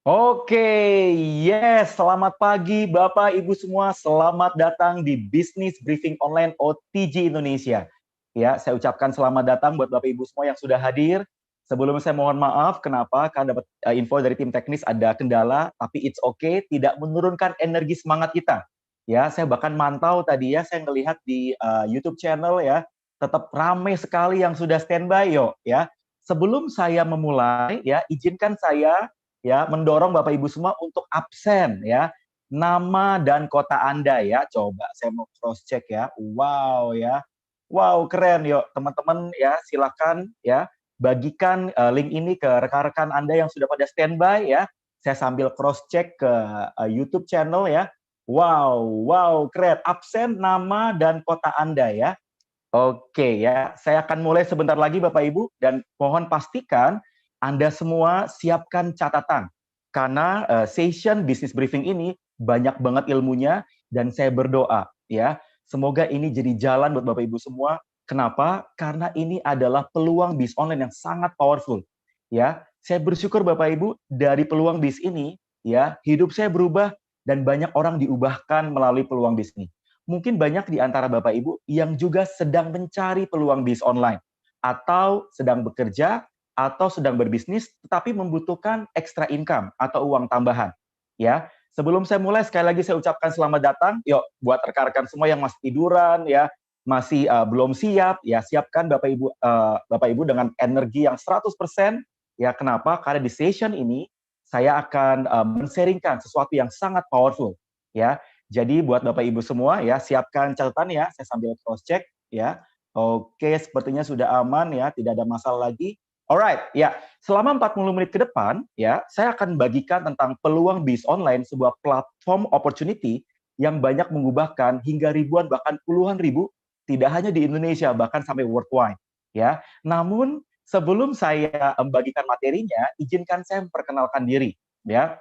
Oke, yes, selamat pagi Bapak Ibu semua. Selamat datang di Business Briefing Online OTG Indonesia. Ya, saya ucapkan selamat datang buat Bapak Ibu semua yang sudah hadir. Sebelumnya saya mohon maaf, kenapa? Karena dapat info dari tim teknis ada kendala, tapi it's okay, tidak menurunkan energi semangat kita. Ya, saya bahkan mantau tadi ya, saya melihat di YouTube channel ya, tetap ramai sekali yang sudah standby, yuk ya. Sebelum saya memulai ya, izinkan saya ya mendorong Bapak Ibu semua untuk absen ya nama dan kota Anda ya. Coba saya mau cross check ya. Wow ya. Wow, keren yuk teman-teman ya, silakan ya bagikan link ini ke rekan-rekan Anda yang sudah pada standby ya. Saya sambil cross check ke YouTube channel ya. Wow, wow, keren. Absen nama dan kota Anda ya. Oke ya, saya akan mulai sebentar lagi Bapak Ibu dan mohon pastikan Anda semua siapkan catatan karena session business briefing ini banyak banget ilmunya dan saya berdoa ya, semoga ini jadi jalan buat Bapak Ibu semua. Kenapa? Karena ini adalah peluang bis online yang sangat powerful. Ya, saya bersyukur Bapak Ibu dari peluang bis ini ya, hidup saya berubah dan banyak orang diubahkan melalui peluang bis ini. Mungkin banyak di antara Bapak Ibu yang juga sedang mencari peluang bis online atau sedang bekerja atau sedang berbisnis tetapi membutuhkan extra income atau uang tambahan. Ya, sebelum saya mulai sekali lagi saya ucapkan selamat datang. Yuk, buat rekan-rekan semua yang masih tiduran ya, masih belum siap, ya siapkan Bapak Ibu dengan energi yang 100%. Ya, kenapa? Karena di session ini saya akan men-sharingkan sesuatu yang sangat powerful ya. Jadi buat Bapak Ibu semua ya, siapkan catatan ya, saya sambil cross check ya. Oke, sepertinya sudah aman ya, tidak ada masalah lagi. Alright, ya. Selama 40 menit ke depan ya, saya akan bagikan tentang peluang bis online, sebuah platform opportunity yang banyak mengubahkan hingga ribuan bahkan puluhan ribu, tidak hanya di Indonesia bahkan sampai worldwide ya. Namun sebelum saya membagikan materinya, izinkan saya memperkenalkan diri ya.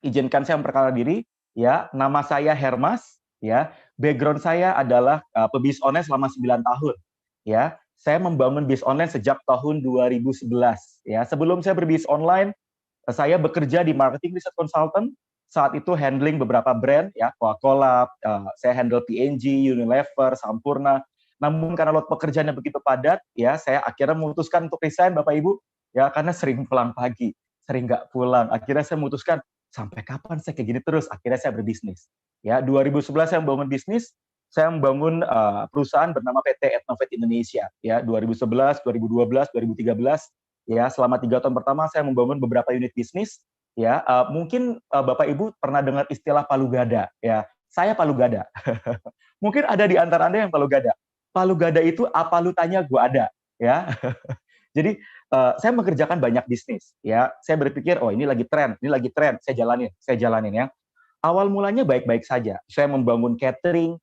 Izinkan saya memperkenalkan diri. Ya, nama saya Hermas. Ya, background saya adalah pebisnis online selama 9 tahun. Ya, saya membangun bisnis online sejak tahun 2011. Ya, sebelum saya berbisnis online, saya bekerja di marketing research consultant. Saat itu handling beberapa brand, ya, Coca-Cola, saya handle P&G, Unilever, Sampurna. Namun karena load pekerjaannya begitu padat, ya, saya akhirnya memutuskan untuk resign, Bapak Ibu, ya, karena sering pulang pagi, sering nggak pulang. Akhirnya saya memutuskan, sampai kapan saya kayak gini terus? Akhirnya saya berbisnis. Ya, 2011 saya membangun bisnis, saya membangun perusahaan bernama PT Etnovet Indonesia. Ya, 2011, 2012, 2013. Ya, selama 3 tahun pertama saya membangun beberapa unit bisnis. Ya, mungkin Bapak Ibu pernah dengar istilah palu gada. Ya, saya palu gada. Mungkin ada di antara Anda yang palu gada. Palu gada itu apa lu tanya gue ada. Ya, jadi saya mengerjakan banyak bisnis. Ya, saya berpikir oh ini lagi tren, saya jalanin ya. Awal mulanya baik-baik saja. Saya membangun catering,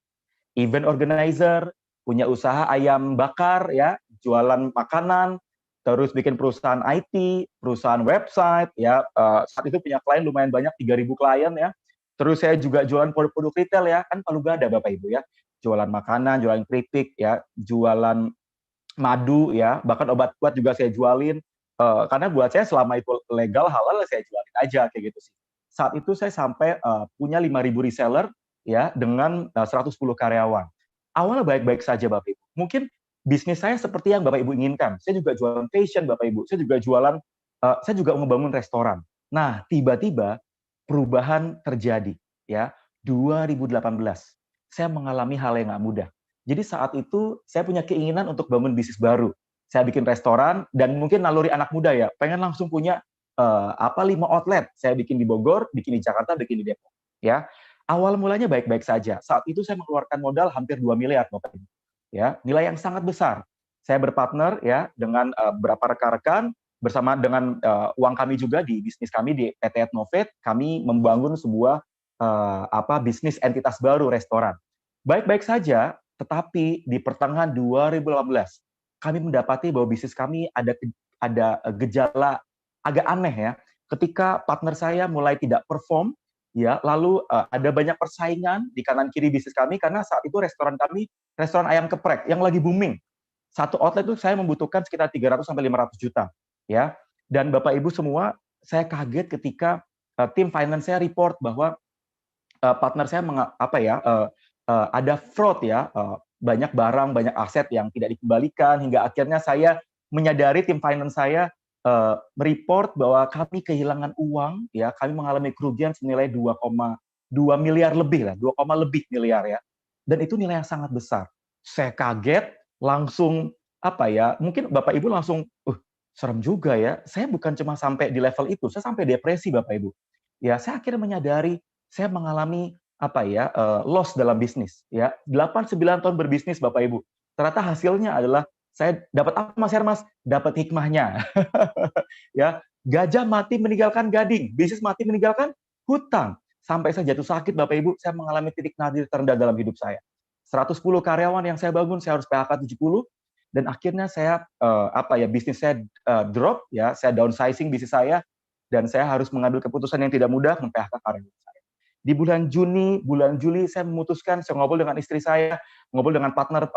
event organizer, punya usaha ayam bakar ya, jualan makanan, terus bikin perusahaan IT, perusahaan website ya. Saat itu punya klien lumayan banyak, 3.000 klien ya. Terus saya juga jualan produk-produk retail ya, kan palu gada Bapak Ibu ya. Jualan makanan, jualan keripik ya, jualan madu ya, bahkan obat-obat juga saya jualin. Karena buat saya selama itu legal halal saya jualin aja kayak gitu sih. Saat itu saya sampai punya 5.000 reseller ya dengan 110 karyawan. Awalnya baik-baik saja Bapak Ibu. Mungkin bisnis saya seperti yang Bapak Ibu inginkan. Saya juga jualan fashion Bapak Ibu. Saya juga jualan saya juga membangun restoran. Nah, tiba-tiba perubahan terjadi ya. 2018 saya mengalami hal yang nggak mudah. Jadi saat itu saya punya keinginan untuk bangun bisnis baru. Saya bikin restoran dan mungkin naluri anak muda ya, pengen langsung punya 5 outlet. Saya bikin di Bogor, bikin di Jakarta, bikin di Depok. Ya, awal mulanya baik-baik saja. Saat itu saya mengeluarkan modal hampir 2 miliar, Bapak Ibu. Ya, nilai yang sangat besar. Saya berpartner ya dengan beberapa rekan-rekan bersama dengan uang kami juga di bisnis kami di PT Etnovet, kami membangun sebuah bisnis entitas baru restoran. Baik-baik saja, tetapi di pertengahan 2018 kami mendapati bahwa bisnis kami ada gejala agak aneh ya. Ketika partner saya mulai tidak perform, ya, lalu ada banyak persaingan di kanan kiri bisnis kami karena saat itu restoran kami restoran ayam geprek yang lagi booming. Satu outlet itu saya membutuhkan sekitar 300 sampai 500 juta, ya. Dan Bapak Ibu semua, saya kaget ketika tim finance saya report bahwa partner saya ada fraud ya, banyak barang, banyak aset yang tidak dikembalikan, hingga akhirnya saya menyadari, tim finance saya mereport bahwa kami kehilangan uang, ya, kami mengalami kerugian senilai 2,2 miliar lebih lah, 2, lebih miliar ya, dan itu nilai yang sangat besar. Saya kaget, langsung mungkin Bapak Ibu langsung, serem juga ya. Saya bukan cuma sampai di level itu, saya sampai depresi Bapak Ibu. Ya, saya akhirnya menyadari saya mengalami loss dalam bisnis ya. 8-9 tahun berbisnis Bapak Ibu. Ternyata hasilnya adalah saya dapat apa Mas Hermas? Dapat hikmahnya. Ya, gajah mati meninggalkan gading, bisnis mati meninggalkan hutang. Sampai saya jatuh sakit Bapak Ibu, saya mengalami titik nadir terendah dalam hidup saya. 110 karyawan yang saya bangun, saya harus PHK 70, dan akhirnya saya bisnis saya drop ya, saya downsizing bisnis saya, dan saya harus mengambil keputusan yang tidak mudah, mem-PHK karyawan saya. Di bulan Juni, bulan Juli saya memutuskan, saya ngobrol dengan istri saya, ngobrol dengan partner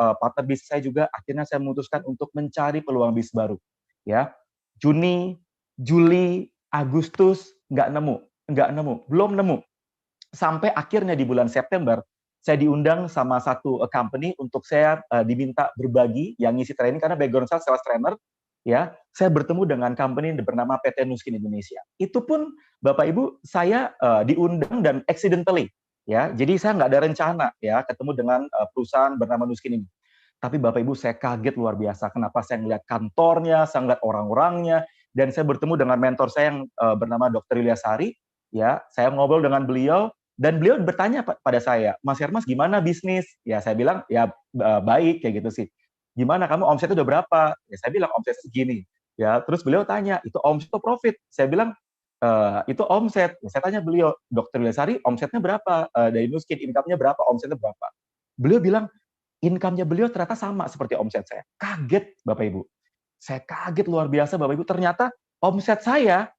bisnis saya juga, akhirnya saya memutuskan untuk mencari peluang bisnis baru. Ya, Juni, Juli, Agustus nggak nemu, belum nemu. Sampai akhirnya di bulan September saya diundang sama satu company untuk saya diminta berbagi yang ngisi training, karena background saya sales trainer ya. Saya bertemu dengan company bernama PT Nuskin Indonesia. Itu pun Bapak Ibu saya diundang dan accidentally ya. Jadi saya nggak ada rencana ya ketemu dengan perusahaan bernama Nuskin ini. Tapi Bapak Ibu saya kaget luar biasa. Kenapa? Saya ngeliat kantornya, saya ngeliat orang-orangnya, dan saya bertemu dengan mentor saya yang bernama Dr. Ilyasari. Ya, saya ngobrol dengan beliau, dan beliau bertanya pada saya, Mas Hermas gimana bisnis? Ya, saya bilang ya baik kayak gitu sih. Gimana kamu omsetnya udah berapa? Ya, saya bilang omsetnya segini. Ya, terus beliau tanya, itu omset atau profit? Saya bilang itu omset. Ya, saya tanya beliau, Dr. Ilyasari omsetnya berapa? Dari Nuskin income-nya berapa? Omsetnya berapa? Beliau bilang income-nya beliau ternyata sama seperti omset saya. Kaget Bapak Ibu. Saya kaget luar biasa Bapak Ibu. Ternyata omset saya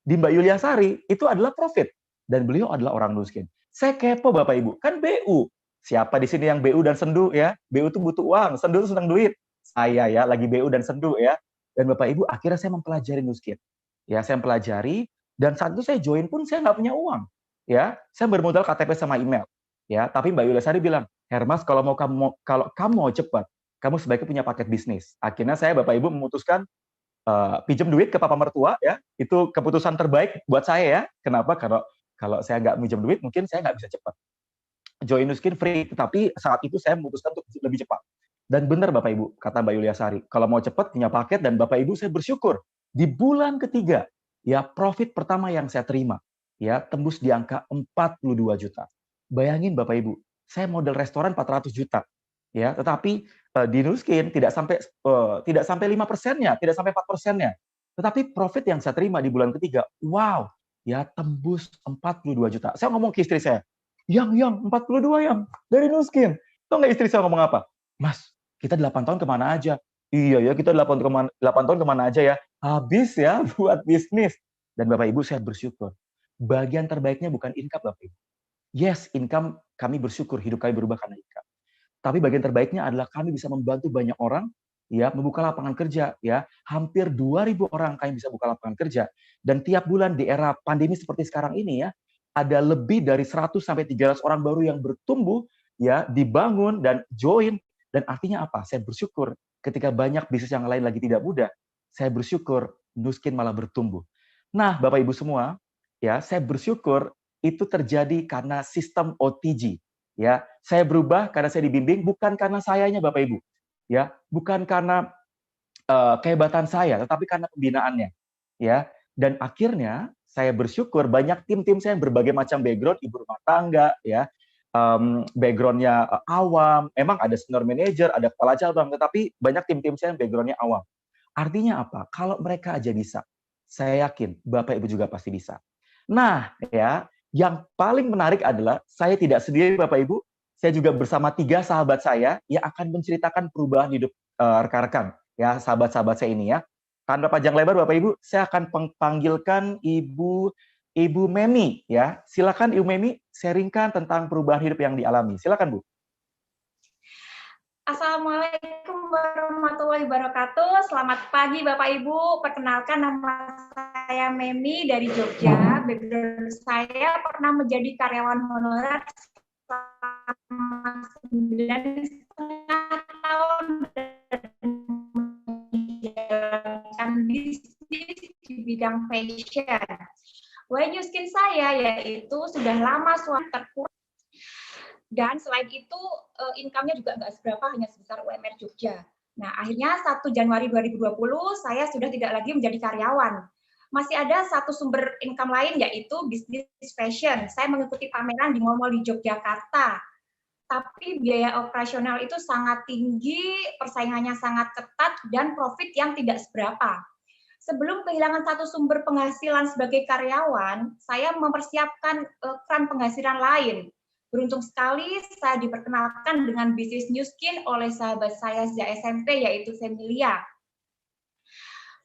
di Mbak Yuliasari itu adalah profit. Dan beliau adalah orang Nuskin. Saya kepo Bapak Ibu. Kan BU. Siapa di sini yang BU dan sendu ya? BU itu butuh uang, sendu itu senang duit. Saya ya, lagi BU dan sendu ya. Dan Bapak Ibu, akhirnya saya mempelajari Nuskin. Ya, saya mempelajari, dan saat itu saya join pun saya nggak punya uang. Ya, saya bermodal KTP sama email. Ya, tapi Mbak Yuliasari bilang, Hermas, kalau kamu mau cepat, kamu sebaiknya punya paket bisnis. Akhirnya saya Bapak Ibu memutuskan pinjam duit ke papa mertua ya. Itu keputusan terbaik buat saya ya. Kenapa? Kalau saya nggak pinjam duit, mungkin saya nggak bisa cepat. Join Nuskin free, tetapi saat itu saya memutuskan untuk lebih cepat. Dan benar Bapak Ibu, kata Mbak Yuliasari, kalau mau cepat punya paket, dan Bapak Ibu saya bersyukur di bulan ketiga ya, profit pertama yang saya terima ya tembus di angka 42 juta. Bayangin Bapak Ibu, saya modal restoran 400 juta ya, tetapi di Nuskin tidak sampai 5%-nya, tidak sampai 4%-nya. Tetapi profit yang saya terima di bulan ketiga, wow, ya tembus 42 juta. Saya ngomong ke istri saya, yang 42 yang dari Nuskin. Tahu nggak istri saya ngomong apa? Mas, kita 8 tahun kemana aja? Iya ya, kita 8 tahun kemana aja ya? Habis ya buat bisnis. Dan Bapak Ibu saya bersyukur. Bagian terbaiknya bukan income Bapak Ibu. Yes, income kami bersyukur hidup kami berubah karena income. Tapi bagian terbaiknya adalah kami bisa membantu banyak orang ya membuka lapangan kerja ya. Hampir 2.000 orang kami bisa buka lapangan kerja. Dan tiap bulan di era pandemi seperti sekarang ini ya, ada lebih dari 100 sampai 300 orang baru yang bertumbuh ya, dibangun dan join. Dan artinya apa? Saya bersyukur ketika banyak bisnis yang lain lagi tidak mudah, saya bersyukur Nuskin malah bertumbuh. Nah, Bapak Ibu semua, ya, saya bersyukur itu terjadi karena sistem OTG. Ya, saya berubah karena saya dibimbing, bukan karena sayanya Bapak Ibu. Ya, bukan karena kehebatan saya, tetapi karena pembinaannya. Ya, dan akhirnya saya bersyukur banyak tim-tim saya yang berbagai macam background, ibu rumah tangga, ya, background-nya awam. Emang ada senior manager, ada kepala cabang, tetapi banyak tim-tim saya yang background-nya awam. Artinya apa? Kalau mereka aja bisa, saya yakin Bapak Ibu juga pasti bisa. Nah, ya, yang paling menarik adalah saya tidak sendiri Bapak Ibu, saya juga bersama 3 sahabat saya yang akan menceritakan perubahan hidup rekan-rekan ya, sahabat-sahabat saya ini ya. Tanpa panjang lebar Bapak Ibu, saya akan panggilkan Ibu Memi ya. Silakan Ibu Memi sharingkan tentang perubahan hidup yang dialami. Silakan Bu. Assalamualaikum warahmatullahi wabarakatuh. Selamat pagi Bapak Ibu. Perkenalkan nama saya Memi dari Jogja. Background saya pernah menjadi karyawan honorer selama 9,5 tahun dan menjalankan bisnis di bidang fashion. Way New Skin saya yaitu sudah lama terkurang. Dan selain itu, income-nya juga nggak seberapa, hanya sebesar UMR Jogja. Nah, akhirnya 1 Januari 2020, saya sudah tidak lagi menjadi karyawan. Masih ada satu sumber income lain, yaitu bisnis fashion. Saya mengikuti pameran di mall-mall di Yogyakarta. Tapi biaya operasional itu sangat tinggi, persaingannya sangat ketat, dan profit yang tidak seberapa. Sebelum kehilangan satu sumber penghasilan sebagai karyawan, saya mempersiapkan keran penghasilan lain. Beruntung sekali saya diperkenalkan dengan bisnis New Skin oleh sahabat saya sejak SMP, yaitu Femilia,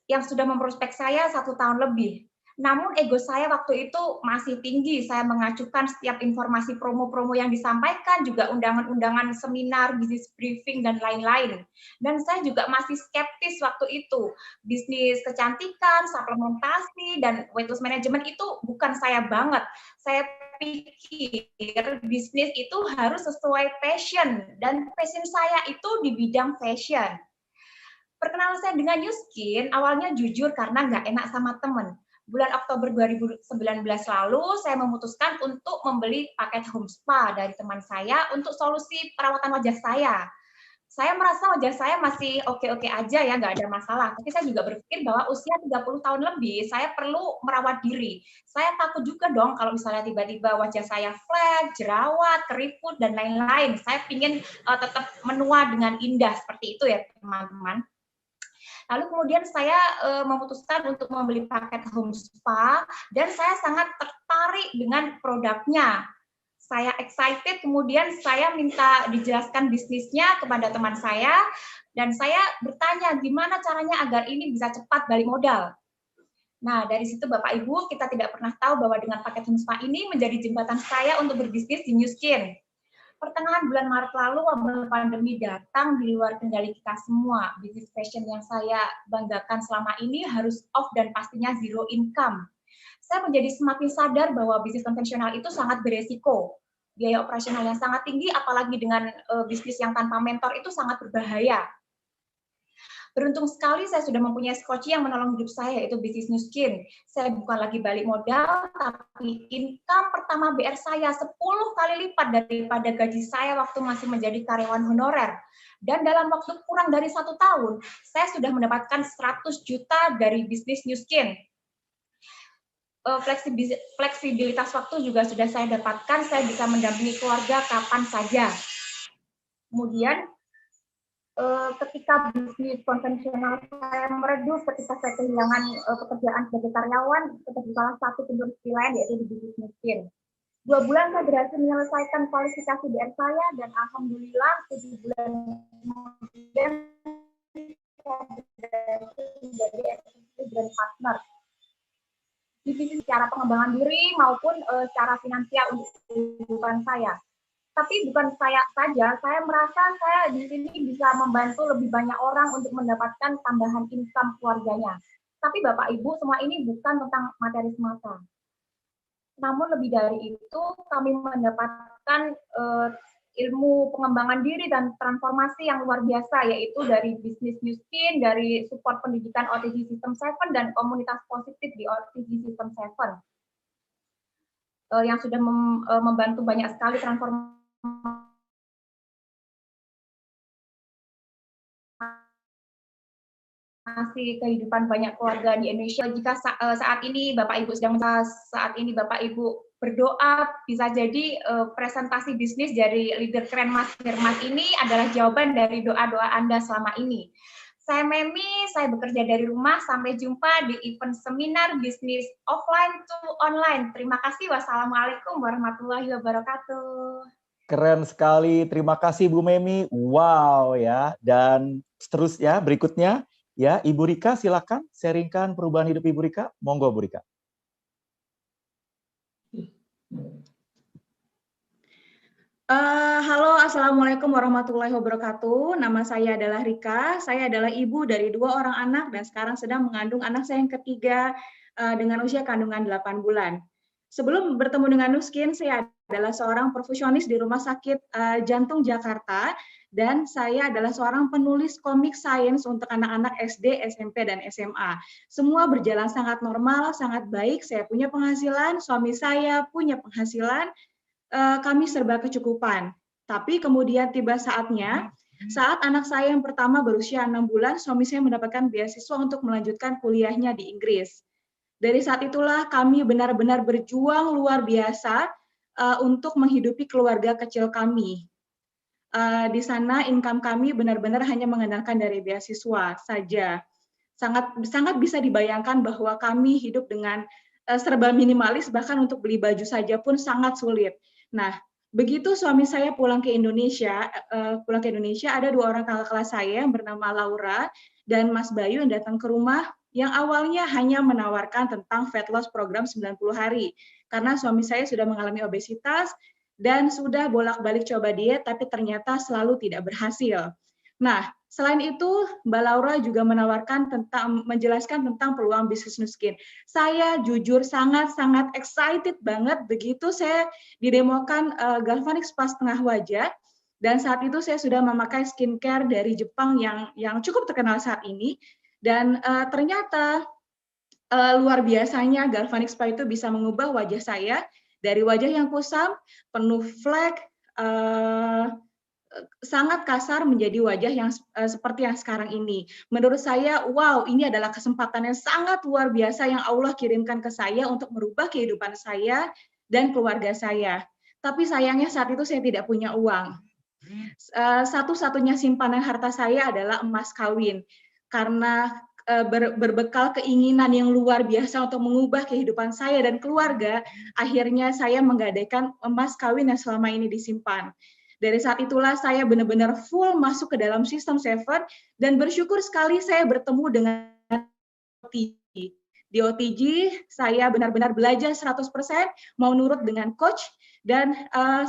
yang sudah memprospek saya 1 tahun lebih. Namun ego saya waktu itu masih tinggi. Saya mengacukan setiap informasi promo-promo yang disampaikan, juga undangan-undangan seminar, bisnis briefing, dan lain-lain. Dan saya juga masih skeptis waktu itu. Bisnis kecantikan, suplementasi, dan weight loss management itu bukan saya banget. Saya pikir bisnis itu harus sesuai passion, dan passion saya itu di bidang fashion. Perkenalan saya dengan New Skin awalnya jujur karena nggak enak sama temen. Bulan Oktober 2019 lalu, saya memutuskan untuk membeli paket home spa dari teman saya untuk solusi perawatan wajah saya. Saya merasa wajah saya masih oke-oke aja ya, nggak ada masalah. Tapi saya juga berpikir bahwa usia 30 tahun lebih, saya perlu merawat diri. Saya takut juga dong kalau misalnya tiba-tiba wajah saya flat, jerawat, keriput, dan lain-lain. Saya ingin tetap menua dengan indah, seperti itu ya teman-teman. Lalu kemudian saya memutuskan untuk membeli paket home spa, dan saya sangat tertarik dengan produknya. Saya excited, kemudian saya minta dijelaskan bisnisnya kepada teman saya, dan saya bertanya gimana caranya agar ini bisa cepat balik modal. Nah, dari situ Bapak Ibu, kita tidak pernah tahu bahwa dengan paket home spa ini menjadi jembatan saya untuk berbisnis di New Skin. Pertengahan bulan Maret lalu, wabah pandemi datang di luar kendali kita semua. Bisnis fashion yang saya banggakan selama ini harus off dan pastinya zero income. Saya menjadi semakin sadar bahwa bisnis konvensional itu sangat beresiko. Biaya operasional yang sangat tinggi, apalagi dengan bisnis yang tanpa mentor itu sangat berbahaya. Beruntung sekali saya sudah mempunyai skoci yang menolong hidup saya, yaitu bisnis New Skin. Saya bukan lagi balik modal, tapi income pertama BR saya 10 kali lipat daripada gaji saya waktu masih menjadi karyawan honorer. Dan dalam waktu kurang dari 1 tahun, saya sudah mendapatkan 100 juta dari bisnis New Skin. Fleksibilitas waktu juga sudah saya dapatkan, saya bisa mendampingi keluarga kapan saja. Kemudian, ketika bisnis konvensional saya meredup, ketika saya kehilangan pekerjaan sebagai karyawan, seperti salah satu industri lain, yaitu di bisnis New Skin. 2 bulan saya berhasil menyelesaikan kualifikasi BR saya, dan alhamdulillah 7 bulan kemudian saya berhasil menjadi eksekutif brand partner. Di bisnis secara pengembangan diri maupun secara finansial untuk kehidupan saya. Tapi bukan saya saja, saya merasa saya di sini bisa membantu lebih banyak orang untuk mendapatkan tambahan income keluarganya. Tapi Bapak Ibu, semua ini bukan tentang materi semata. Namun lebih dari itu, kami mendapatkan ilmu pengembangan diri dan transformasi yang luar biasa, yaitu dari bisnis New Skin, dari support pendidikan OTG System 7, dan komunitas positif di OTG System 7. Yang sudah membantu banyak sekali transformasi kehidupan banyak keluarga di Indonesia. Jika saat ini Bapak Ibu berdoa, bisa jadi presentasi bisnis dari leader keren Mas Hermas ini adalah jawaban dari doa-doa Anda selama ini. Saya Memi, saya bekerja dari rumah. Sampai jumpa di event seminar bisnis offline to online. Terima kasih. Wassalamualaikum warahmatullahi wabarakatuh. Keren sekali, terima kasih Bu Memi. Wow ya. Dan seterusnya berikutnya ya, Ibu Rika silakan sharingkan perubahan hidup Ibu Rika. Monggo Bu Rika. Halo, Assalamualaikum warahmatullahi wabarakatuh. Nama saya adalah Rika. Saya adalah ibu dari 2 orang anak dan sekarang sedang mengandung anak saya yang ketiga. dengan usia kandungan 8 bulan. Sebelum bertemu dengan Nuskin, saya adalah seorang perfusionis di Rumah Sakit Jantung Jakarta, dan saya adalah seorang penulis komik sains untuk anak-anak SD, SMP, dan SMA. Semua berjalan sangat normal, sangat baik. Saya punya penghasilan, suami saya punya penghasilan, kami serba kecukupan. Tapi kemudian tiba saatnya, saat anak saya yang pertama berusia 6 bulan, suami saya mendapatkan beasiswa untuk melanjutkan kuliahnya di Inggris. Dari saat itulah kami benar-benar berjuang luar biasa untuk menghidupi keluarga kecil kami. Di sana income kami benar-benar hanya mengandalkan dari beasiswa saja. Sangat bisa dibayangkan bahwa kami hidup dengan serba minimalis, bahkan untuk beli baju saja pun sangat sulit. Nah, begitu suami saya pulang ke Indonesia, ada 2 orang kakak kelas saya yang bernama Laura dan Mas Bayu yang datang ke rumah, yang awalnya hanya menawarkan tentang fat loss program 90 hari. Karena suami saya sudah mengalami obesitas dan sudah bolak-balik coba diet, tapi ternyata selalu tidak berhasil. Nah, selain itu, Mbak Laura juga menjelaskan tentang peluang bisnis Nuskin. Saya jujur sangat-sangat excited banget begitu saya didemokan Galvanic Spa setengah wajah, dan saat itu saya sudah memakai skincare dari Jepang yang cukup terkenal saat ini. Dan ternyata luar biasanya Galvanic Spa itu bisa mengubah wajah saya dari wajah yang kusam, penuh flek, sangat kasar menjadi wajah yang seperti yang sekarang ini. Menurut saya, wow, ini adalah kesempatan yang sangat luar biasa yang Allah kirimkan ke saya untuk merubah kehidupan saya dan keluarga saya. Tapi sayangnya saat itu saya tidak punya uang. Satu-satunya simpanan harta saya adalah emas kawin. Karena berbekal keinginan yang luar biasa untuk mengubah kehidupan saya dan keluarga, akhirnya saya menggadaikan emas kawin yang selama ini disimpan. Dari saat itulah saya benar-benar full masuk ke dalam sistem Seven, dan bersyukur sekali saya bertemu dengan OTG. Di OTG saya benar-benar belajar 100%, mau nurut dengan coach, dan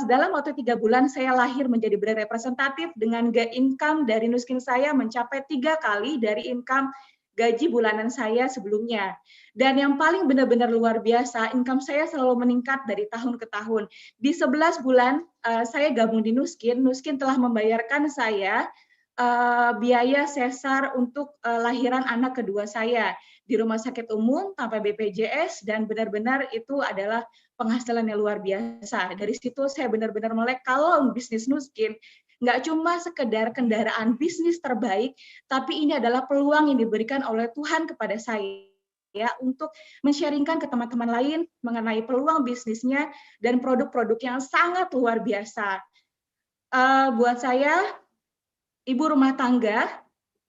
dalam waktu 3 bulan saya lahir menjadi brand representatif dengan income dari Nuskin saya mencapai 3 kali dari income gaji bulanan saya sebelumnya. Dan yang paling benar-benar luar biasa, income saya selalu meningkat dari tahun ke tahun. Di 11 bulan saya gabung di Nuskin telah membayarkan saya biaya sesar untuk lahiran anak kedua saya di rumah sakit umum tanpa BPJS, dan benar-benar itu adalah penghasilan yang luar biasa. Dari situ saya benar-benar melek kalau bisnis Nuskin nggak cuma sekedar kendaraan bisnis terbaik, tapi ini adalah peluang yang diberikan oleh Tuhan kepada saya untuk men-sharingkan ke teman-teman lain mengenai peluang bisnisnya dan produk-produk yang sangat luar biasa. Buat saya, ibu rumah tangga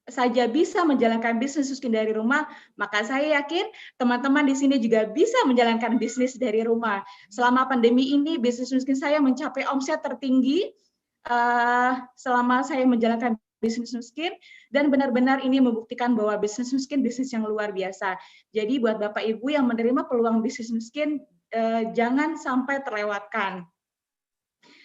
saja bisa menjalankan bisnis Nuskin dari rumah, maka saya yakin teman-teman di sini juga bisa menjalankan bisnis dari rumah. Selama pandemi ini, bisnis Nuskin saya mencapai omset tertinggi selama saya menjalankan bisnis Nuskin, dan benar-benar ini membuktikan bahwa bisnis Nuskin bisnis yang luar biasa. Jadi buat Bapak Ibu yang menerima peluang bisnis Nuskin, jangan sampai terlewatkan.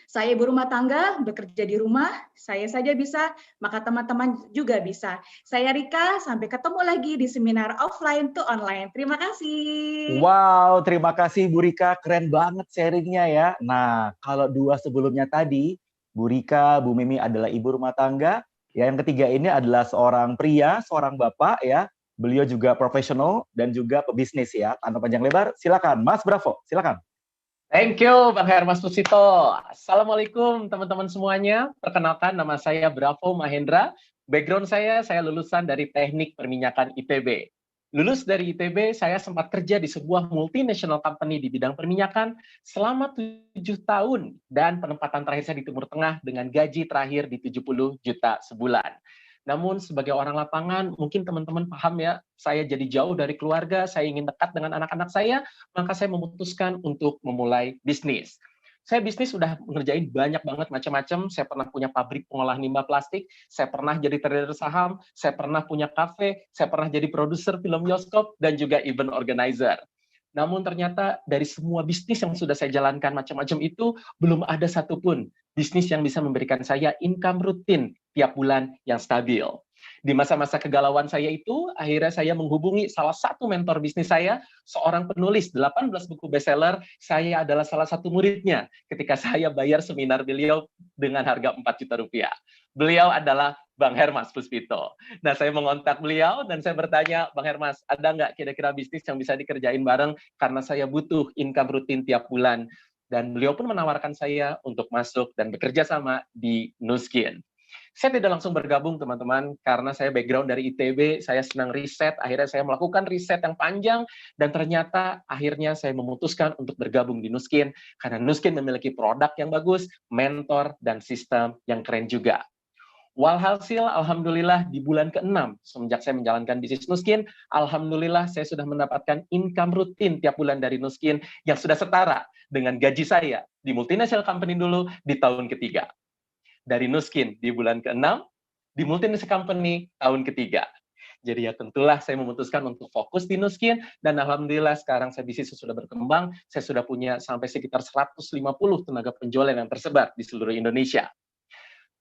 Saya ibu rumah tangga, bekerja di rumah, saya saja bisa, maka teman-teman juga bisa. Saya Rika, sampai ketemu lagi di seminar offline to online. Terima kasih. Wow, terima kasih Bu Rika, keren banget sharingnya ya. Nah, kalau 2 sebelumnya tadi, Bu Rika, Bu Mimi adalah ibu rumah tangga, ya, yang ketiga ini adalah seorang pria, seorang bapak ya. Beliau juga profesional dan juga pebisnis ya. Tanpa panjang lebar, silakan Mas Bravo, silakan. Thank you, Bang Hermas Pusito. Assalamualaikum, teman-teman semuanya. Perkenalkan, nama saya Bravo Mahendra. Background saya lulusan dari Teknik Perminyakan ITB. Lulus dari ITB, saya sempat kerja di sebuah multinational company di bidang perminyakan selama 7 tahun. Dan penempatan terakhir saya di Timur Tengah dengan gaji terakhir di 70 juta sebulan. Namun sebagai orang lapangan, mungkin teman-teman paham ya, saya jadi jauh dari keluarga, saya ingin dekat dengan anak-anak saya, maka saya memutuskan untuk memulai bisnis. Saya bisnis sudah mengerjain banyak banget macam-macam, saya pernah punya pabrik pengolahan limbah plastik, saya pernah jadi trader saham, saya pernah punya kafe, saya pernah jadi produser film bioskop, dan juga event organizer. Namun ternyata dari semua bisnis yang sudah saya jalankan macam-macam itu, belum ada satupun bisnis yang bisa memberikan saya income rutin tiap bulan yang stabil. Di masa-masa kegalauan saya itu, akhirnya saya menghubungi salah satu mentor bisnis saya, seorang penulis 18 buku bestseller. Saya adalah salah satu muridnya ketika saya bayar seminar beliau dengan harga 4 juta rupiah. Beliau adalah Bang Hermas Puspito. Nah, saya mengontak beliau dan saya bertanya, Bang Hermas, ada nggak kira-kira bisnis yang bisa dikerjain bareng karena saya butuh income rutin tiap bulan. Dan beliau pun menawarkan saya untuk masuk dan bekerja sama di Nu Skin. Saya tidak langsung bergabung, teman-teman, karena saya background dari ITB, saya senang riset, akhirnya saya melakukan riset yang panjang, dan ternyata akhirnya saya memutuskan untuk bergabung di Nu Skin, karena Nu Skin memiliki produk yang bagus, mentor, dan sistem yang keren juga. Walhasil, alhamdulillah di bulan ke-6, semenjak saya menjalankan bisnis Nu Skin, alhamdulillah saya sudah mendapatkan income rutin tiap bulan dari Nu Skin yang sudah setara dengan gaji saya di multinational company dulu di tahun ketiga. Dari Nu Skin di bulan ke-6, di multinational company tahun ketiga. Jadi ya tentulah saya memutuskan untuk fokus di Nu Skin, dan alhamdulillah sekarang saya bisnis sudah berkembang, saya sudah punya sampai sekitar 150 tenaga penjual yang tersebar di seluruh Indonesia.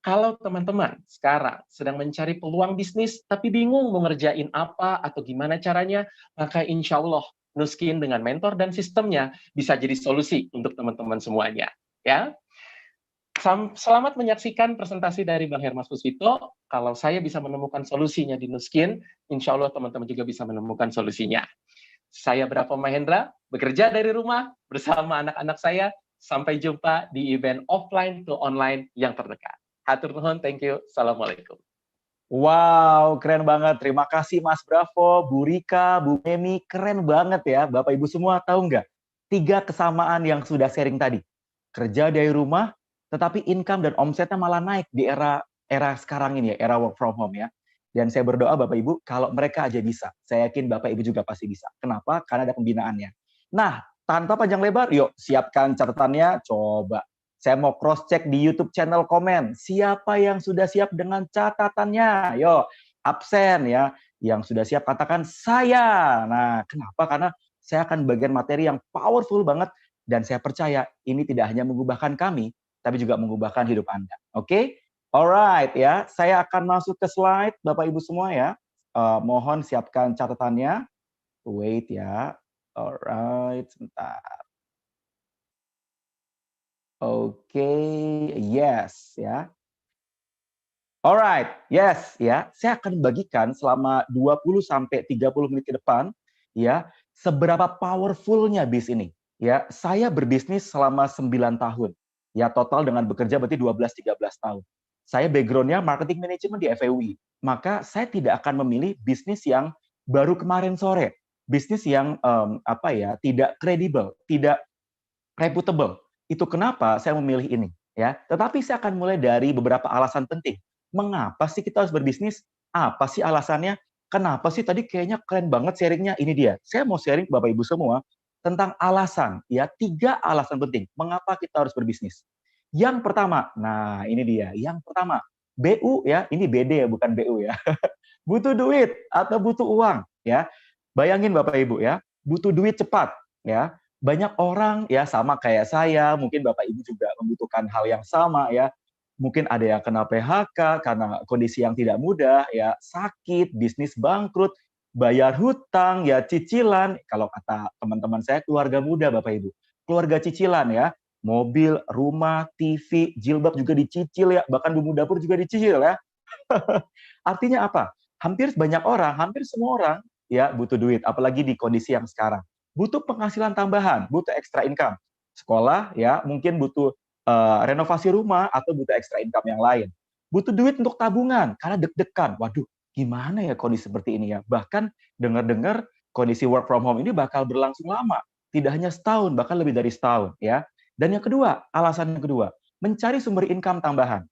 Kalau teman-teman sekarang sedang mencari peluang bisnis, tapi bingung mau ngerjain apa atau gimana caranya, maka insya Allah Nu Skin dengan mentor dan sistemnya bisa jadi solusi untuk teman-teman semuanya. Ya, selamat menyaksikan presentasi dari Bang Hermas Puspito. Kalau saya bisa menemukan solusinya di Nu Skin, insya Allah teman-teman juga bisa menemukan solusinya. Saya Bravo Mahendra, bekerja dari rumah bersama anak-anak saya. Sampai jumpa di event offline to online yang terdekat. Hatur nuhun, thank you. Assalamualaikum. Wow, keren banget. Terima kasih Mas Bravo, Bu Rika, Bu Memi. Keren banget ya. Bapak Ibu semua tahu nggak? 3 kesamaan yang sudah sharing tadi. Kerja dari rumah, tetapi income dan omsetnya malah naik di era sekarang ini ya, era work from home ya. Dan saya berdoa Bapak Ibu, kalau mereka aja bisa, saya yakin Bapak Ibu juga pasti bisa. Kenapa? Karena ada pembinaannya. Nah, tanpa panjang lebar, yuk siapkan catatannya, coba. Saya mau cross-check di YouTube channel komen. Siapa yang sudah siap dengan catatannya? Yo, absen ya. Yang sudah siap katakan saya. Nah, kenapa? Karena saya akan bagian materi yang powerful banget. Dan saya percaya ini tidak hanya mengubahkan kami, tapi juga mengubahkan hidup Anda. Oke? Alright ya. Saya akan masuk ke slide Bapak Ibu semua ya. Mohon siapkan catatannya. Wait ya. Alright, sebentar. Oke, yes ya. Alright, yes ya. Saya akan bagikan selama 20 sampai 30 menit ke depan ya, seberapa powerfulnya bis ini. Ya, saya berbisnis selama 9 tahun. Ya, total dengan bekerja berarti 12-13 tahun. Saya background-nya marketing management di FEUI. Maka saya tidak akan memilih bisnis yang baru kemarin sore. Bisnis yang tidak kredibel, tidak reputable. Itu kenapa saya memilih ini ya. Tetapi saya akan mulai dari beberapa alasan penting. Mengapa sih kita harus berbisnis? Apa sih alasannya? Kenapa sih tadi kayaknya keren banget sharingnya? Ini dia. Saya mau sharing ke Bapak Ibu semua tentang alasan ya, 3 alasan penting mengapa kita harus berbisnis. Yang pertama, nah ini dia. Yang pertama, BU ya, ini BD ya bukan BU ya. Butuh duit atau butuh uang ya. Bayangin Bapak Ibu ya, butuh duit cepat ya. Banyak orang ya sama kayak saya, mungkin Bapak Ibu juga membutuhkan hal yang sama ya. Mungkin ada yang kena PHK karena kondisi yang tidak mudah ya, sakit, bisnis bangkrut, bayar hutang ya, cicilan. Kalau kata teman-teman saya keluarga muda Bapak Ibu. Keluarga cicilan ya. Mobil, rumah, TV, jilbab juga dicicil ya, bahkan bumbu dapur juga dicicil ya. Artinya apa? Hampir banyak orang, hampir semua orang ya butuh duit, apalagi di kondisi yang sekarang. Butuh penghasilan tambahan, butuh extra income. Sekolah ya, mungkin butuh renovasi rumah atau butuh extra income yang lain. Butuh duit untuk tabungan karena deg-degan. Waduh, gimana ya kondisi seperti ini ya? Bahkan dengar-dengar kondisi work from home ini bakal berlangsung lama, tidak hanya setahun, bahkan lebih dari setahun ya. Dan yang kedua, alasan yang kedua, mencari sumber income tambahan.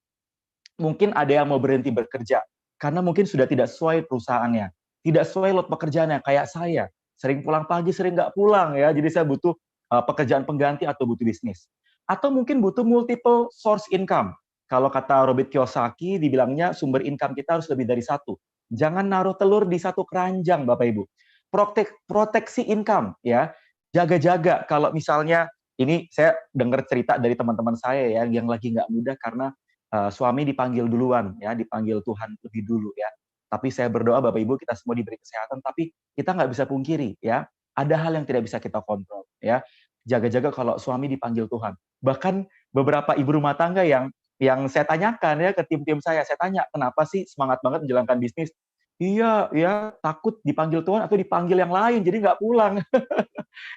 Mungkin ada yang mau berhenti bekerja karena mungkin sudah tidak sesuai perusahaannya, tidak sesuai lot pekerjaannya kayak saya. Sering pulang pagi, sering nggak pulang ya. Jadi saya butuh pekerjaan pengganti atau butuh bisnis. Atau mungkin butuh multiple source income. Kalau kata Robert Kiyosaki, dibilangnya sumber income kita harus lebih dari satu. Jangan naruh telur di satu keranjang, Bapak Ibu. Proteksi income ya. Jaga-jaga kalau misalnya, ini saya dengar cerita dari teman-teman saya ya, yang lagi nggak mudah karena suami dipanggil duluan ya, dipanggil Tuhan lebih dulu ya. Tapi saya berdoa Bapak Ibu kita semua diberi kesehatan, tapi kita nggak bisa pungkiri ya, ada hal yang tidak bisa kita kontrol ya. Jaga-jaga kalau suami dipanggil Tuhan. Bahkan beberapa ibu rumah tangga yang saya tanyakan ya ke tim-tim saya tanya, kenapa sih semangat banget menjalankan bisnis? Iya, ya takut dipanggil Tuhan atau dipanggil yang lain, jadi nggak pulang.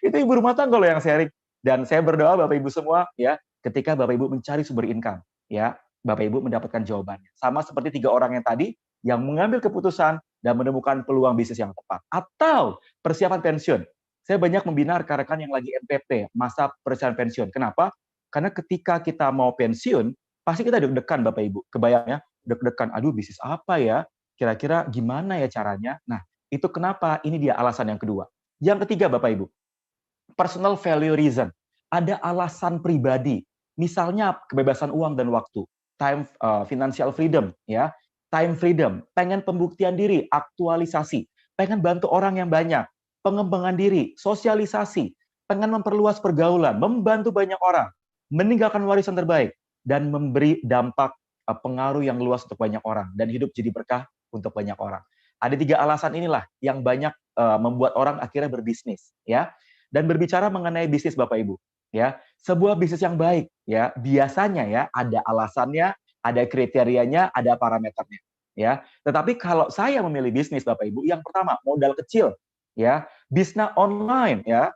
Itu ibu rumah tangga loh yang sharing. Dan saya berdoa Bapak Ibu semua ya, ketika Bapak Ibu mencari sumber income, ya Bapak Ibu mendapatkan jawabannya. Sama seperti 3 orang yang tadi, yang mengambil keputusan dan menemukan peluang bisnis yang tepat. Atau persiapan pensiun. Saya banyak membina rekan-rekan yang lagi MPP, masa persiapan pensiun. Kenapa? Karena ketika kita mau pensiun, pasti kita deg-degan Bapak Ibu. Kebayangnya, deg-degan, aduh bisnis apa ya? Kira-kira gimana ya caranya? Nah, itu kenapa? Ini dia alasan yang kedua. Yang ketiga Bapak Ibu, personal value reason. Ada alasan pribadi. Misalnya kebebasan uang dan waktu, financial freedom, ya, time freedom, pengen pembuktian diri, aktualisasi, pengen bantu orang yang banyak, pengembangan diri, sosialisasi, pengen memperluas pergaulan, membantu banyak orang, meninggalkan warisan terbaik, dan memberi dampak pengaruh yang luas untuk banyak orang, dan hidup jadi berkah untuk banyak orang. Ada 3 alasan inilah yang banyak membuat orang akhirnya berbisnis, ya. Dan berbicara mengenai bisnis Bapak Ibu, ya, sebuah bisnis yang baik, ya, biasanya ya ada alasannya, ada kriterianya, ada parameternya, ya. Tetapi kalau saya memilih bisnis Bapak Ibu, yang pertama modal kecil, ya, bisnis online, ya,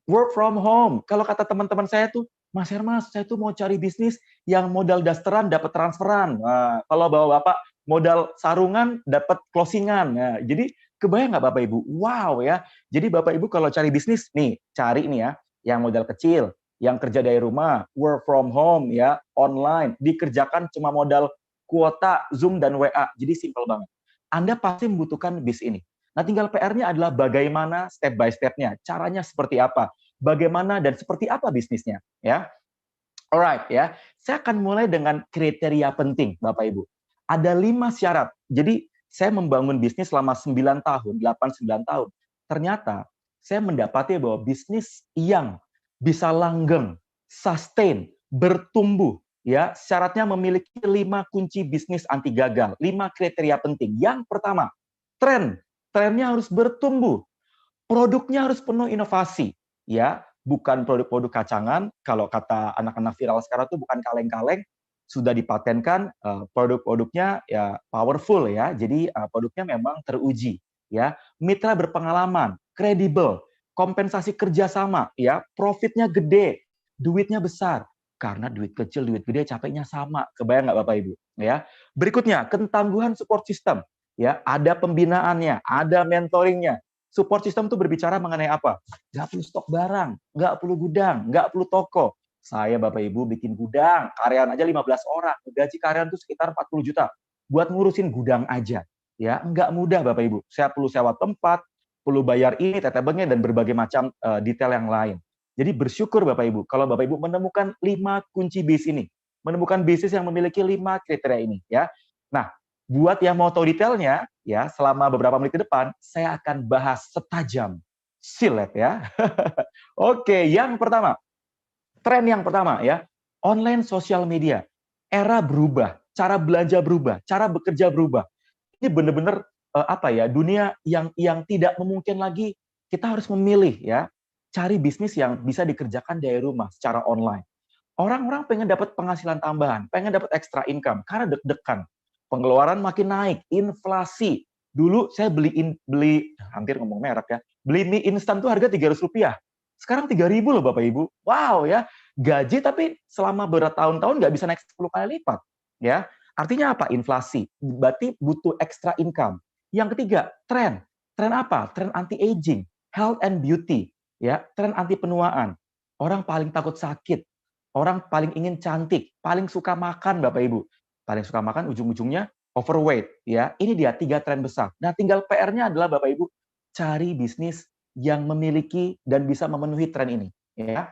work from home. Kalau kata teman-teman saya tuh, Mas Hermas, saya tuh mau cari bisnis yang modal dasteran dapat transferan. Nah, kalau bapak modal sarungan dapat closingan. Nah, jadi kebayang nggak Bapak Ibu? Wow ya. Jadi Bapak Ibu kalau cari bisnis nih, cari nih ya, yang modal kecil, yang kerja dari rumah, work from home ya, online, dikerjakan cuma modal kuota Zoom dan WA. Jadi simpel banget. Anda pasti membutuhkan bis ini. Nah, tinggal PR-nya adalah bagaimana step by step-nya, caranya seperti apa, bagaimana dan seperti apa bisnisnya, ya. Alright ya. Saya akan mulai dengan kriteria penting, Bapak Ibu. Ada 5 syarat. Jadi saya membangun bisnis selama 9 tahun, 8-9 tahun. Ternyata saya mendapati bahwa bisnis yang bisa langgeng, sustain, bertumbuh, ya, syaratnya memiliki 5 kunci bisnis anti gagal, 5 kriteria penting. Yang pertama, trennya harus bertumbuh, produknya harus penuh inovasi, ya, bukan produk-produk kacangan. Kalau kata anak-anak viral sekarang tuh bukan kaleng-kaleng, sudah dipatenkan, produk-produknya ya powerful ya, jadi produknya memang teruji ya, mitra berpengalaman, kredibel, kompensasi kerjasama ya, profitnya gede, duitnya besar. Karena duit kecil, duit gede capeknya sama. Kebayang nggak Bapak Ibu? Ya. Berikutnya, ketangguhan support system. Ya, ada pembinaannya, ada mentoringnya. Support system itu berbicara mengenai apa? Nggak perlu stok barang, nggak perlu gudang, nggak perlu toko. Saya Bapak Ibu bikin gudang, karyawan aja 15 orang, gaji karyawan itu sekitar 40 juta. Buat ngurusin gudang aja. Ya, nggak mudah Bapak Ibu. Saya perlu sewa tempat, perlu bayar ini, tetebengnya, dan berbagai macam detail yang lain. Jadi bersyukur Bapak Ibu, kalau Bapak Ibu menemukan 5 kunci bisnis ini. Menemukan bisnis yang memiliki 5 kriteria ini. Ya. Nah, buat yang mau tahu detailnya, ya, selama beberapa menit ke depan, saya akan bahas setajam silet ya. Oke, yang pertama. Tren yang pertama ya, online sosial media. Era berubah, cara belanja berubah, cara bekerja berubah. Ini benar-benar dunia yang tidak memungkinkan lagi. Kita harus memilih ya, cari bisnis yang bisa dikerjakan dari rumah secara online. Orang-orang pengen dapat penghasilan tambahan, pengen dapat extra income karena deg-degan. Pengeluaran makin naik, inflasi. Dulu saya beli hampir ngomong merek ya, beli mie instan tuh harga Rp300. Sekarang 3.000 loh Bapak Ibu. Wow ya, gaji tapi selama bertahun-tahun nggak bisa naik 10 kali lipat. Ya, artinya apa? Inflasi. Berarti butuh extra income. Yang ketiga, tren. Tren apa? Tren anti-aging, health and beauty. Ya, tren anti penuaan. Orang paling takut sakit. Orang paling ingin cantik, paling suka makan Bapak Ibu. Paling suka makan ujung-ujungnya overweight. Ya, ini dia 3 tren besar. Nah, tinggal PR-nya adalah Bapak Ibu cari bisnis yang memiliki dan bisa memenuhi tren ini, ya.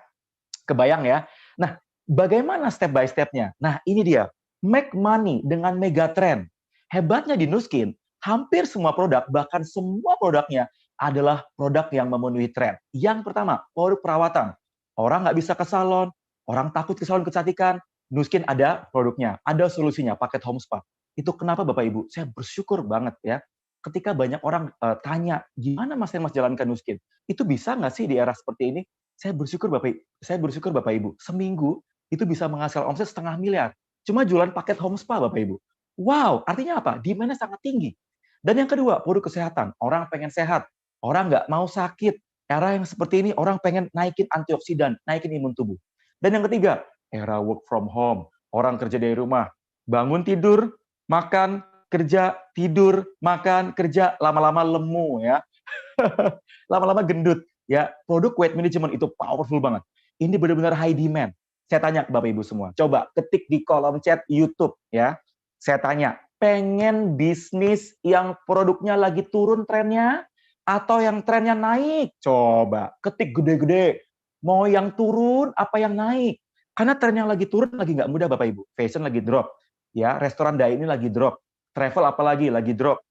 Kebayang ya. Nah, bagaimana step by step-nya? Nah, ini dia. Make money dengan mega trend. Hebatnya di Nuskin, hampir semua produk, bahkan semua produknya adalah produk yang memenuhi tren. Yang pertama, produk perawatan. Orang nggak bisa ke salon, orang takut ke salon kecantikan, Nuskin ada produknya, ada solusinya, paket home spa. Itu kenapa Bapak Ibu? Saya bersyukur banget ya. Ketika banyak orang tanya, gimana Mas Hermas jalankan Nu Skin? Itu bisa nggak sih di era seperti ini? Saya bersyukur Bapak Ibu, seminggu itu bisa menghasilkan omset 500 000 000. Cuma jualan paket home spa Bapak Ibu. Wow, artinya apa? Demand-nya sangat tinggi. Dan yang kedua, produk kesehatan. Orang pengen sehat, orang nggak mau sakit. Era yang seperti ini, orang pengen naikin antioksidan, naikin imun tubuh. Dan yang ketiga, era work from home. Orang kerja dari rumah, bangun tidur, makan, kerja, tidur, makan, kerja, lama-lama lemu ya. Lama-lama gendut ya. Produk weight management itu powerful banget. Ini benar-benar high demand. Saya tanya ke Bapak Ibu semua, coba ketik di kolom chat YouTube ya. Saya tanya, pengen bisnis yang produknya lagi turun trennya atau yang trennya naik? Coba ketik gede-gede. Mau yang turun apa yang naik? Karena tren yang lagi turun lagi nggak mudah Bapak Ibu. Fashion lagi drop, ya. Restoran dining lagi drop. Travel apalagi lagi drop.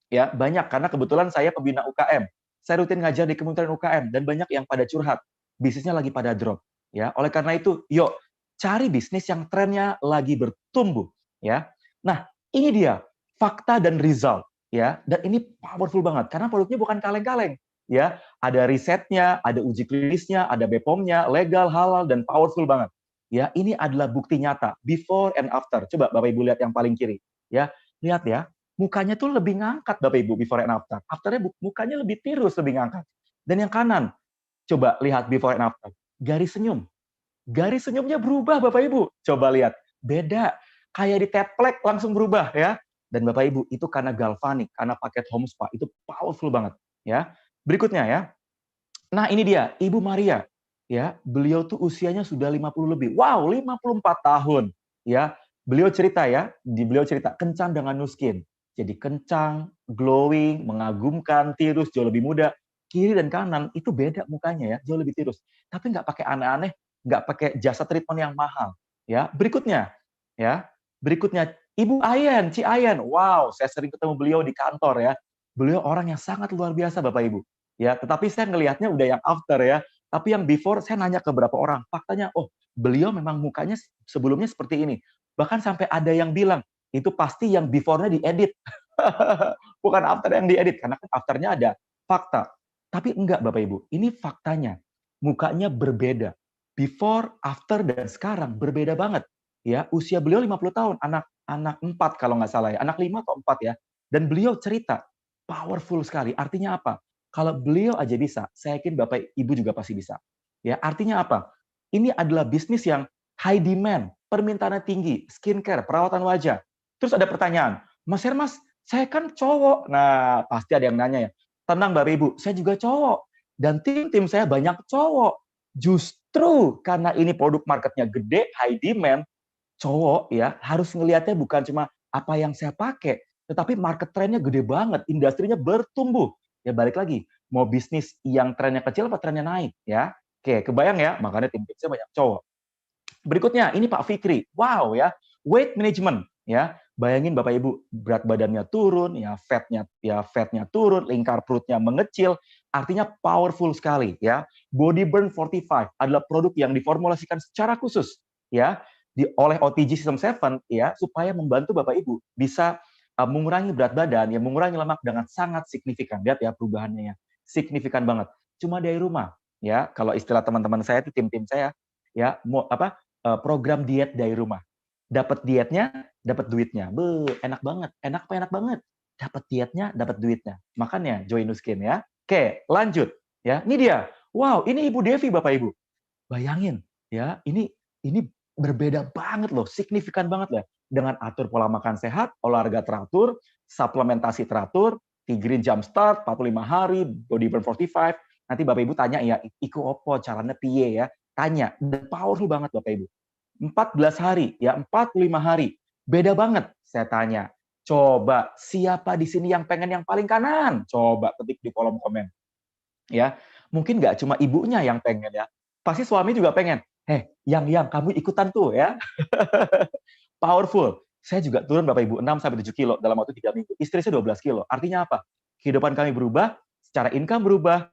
Ya, banyak karena kebetulan saya pembina UKM. Saya rutin ngajar di Kementerian UKM dan banyak yang pada curhat. Bisnisnya lagi pada drop, ya. Oleh karena itu, yuk cari bisnis yang trennya lagi bertumbuh, ya. Nah, ini dia fakta dan result, ya. Dan ini powerful banget karena produknya bukan kaleng-kaleng, ya. Ada risetnya, ada uji klinisnya, ada BPOM-nya, legal, halal dan powerful banget. Ya, ini adalah bukti nyata before and after. Coba Bapak Ibu lihat yang paling kiri, ya. Lihat ya, mukanya tuh lebih ngangkat Bapak Ibu before and after. Afternya mukanya lebih tirus, lebih ngangkat. Dan yang kanan, coba lihat before and after. Garis senyum. Garis senyumnya berubah Bapak Ibu. Coba lihat. Beda. Kayak di teplek langsung berubah ya. Dan Bapak Ibu, itu karena galvanik, karena paket home spa. Itu powerful banget. Ya. Berikutnya ya. Nah ini dia, Ibu Maria. Ya, beliau tuh usianya sudah 50 lebih. Wow, 54 tahun. Ya. Beliau cerita ya, beliau cerita kencan dengan Nu Skin. Jadi kencang, glowing, mengagumkan, tirus, jauh lebih muda. Kiri dan kanan itu beda mukanya ya, jauh lebih tirus. Tapi nggak pakai aneh-aneh, nggak pakai jasa treatment yang mahal. Ya, berikutnya, Ibu Ayen, Ci Ayen. Wow, saya sering ketemu beliau di kantor ya. Beliau orang yang sangat luar biasa Bapak Ibu. Ya, tetapi saya ngelihatnya udah yang after ya. Tapi yang before saya nanya ke beberapa orang, faktanya, oh beliau memang mukanya sebelumnya seperti ini. Bahkan sampai ada yang bilang, itu pasti yang before-nya diedit. Bukan after yang diedit, karena kan after-nya ada fakta. Tapi enggak Bapak Ibu, ini faktanya. Mukanya berbeda. Before, after, dan sekarang berbeda banget. Ya, usia beliau 50 tahun, anak 4 kalau nggak salah ya, anak 5 atau 4 ya. Dan beliau cerita, powerful sekali. Artinya apa? Kalau beliau aja bisa, saya yakin Bapak Ibu juga pasti bisa. Ya, artinya apa? Ini adalah bisnis yang high demand, permintaannya tinggi, skincare, perawatan wajah. Terus ada pertanyaan, Mas Hermas, saya kan cowok. Nah, pasti ada yang nanya ya. Tenang Bapak Ibu, saya juga cowok. Dan tim saya banyak cowok. Justru karena ini produk marketnya gede, high demand, cowok ya harus ngelihatnya bukan cuma apa yang saya pakai, tetapi market trennya gede banget, industrinya bertumbuh. Ya balik lagi, mau bisnis yang trennya kecil apa trennya naik ya. Oke, kebayang ya, makanya tim saya banyak cowok. Berikutnya, ini Pak Fikri. Wow ya, weight management ya. Bayangin Bapak Ibu, berat badannya turun, ya fatnya turun, lingkar perutnya mengecil, artinya powerful sekali ya. Body Burn 45 adalah produk yang diformulasikan secara khusus ya oleh OTG System 7 ya supaya membantu Bapak Ibu bisa mengurangi berat badan, ya mengurangi lemak dengan sangat signifikan. Lihat ya perubahannya ya, signifikan banget. Cuma dari rumah ya, kalau istilah teman-teman saya itu tim saya ya, program diet dari rumah. Dapat dietnya, dapat duitnya. Enak banget. Enak apa enak banget? Dapat dietnya, dapat duitnya. Makanya join Nu Skin ya. Oke, lanjut ya. Ini dia. Wow, ini Ibu Devi Bapak Ibu. Bayangin ya, ini berbeda banget loh, signifikan banget lah. Dengan atur pola makan sehat, olahraga teratur, suplementasi teratur, Tigrin Jumpstart 45 hari, Body Burn 45. Nanti Bapak Ibu tanya ya, iku opo caranya piye ya? Tanya, powerful banget Bapak Ibu. 14 hari, ya 45 hari. Beda banget, saya tanya. Coba, siapa di sini yang pengen yang paling kanan? Coba ketik di kolom komen. Ya, mungkin nggak cuma ibunya yang pengen ya. Pasti suami juga pengen. Yang kamu ikutan tuh ya. Powerful. Saya juga turun Bapak Ibu 6-7 kilo dalam waktu 3 minggu. Istri saya 12 kilo. Artinya apa? Kehidupan kami berubah, secara income berubah,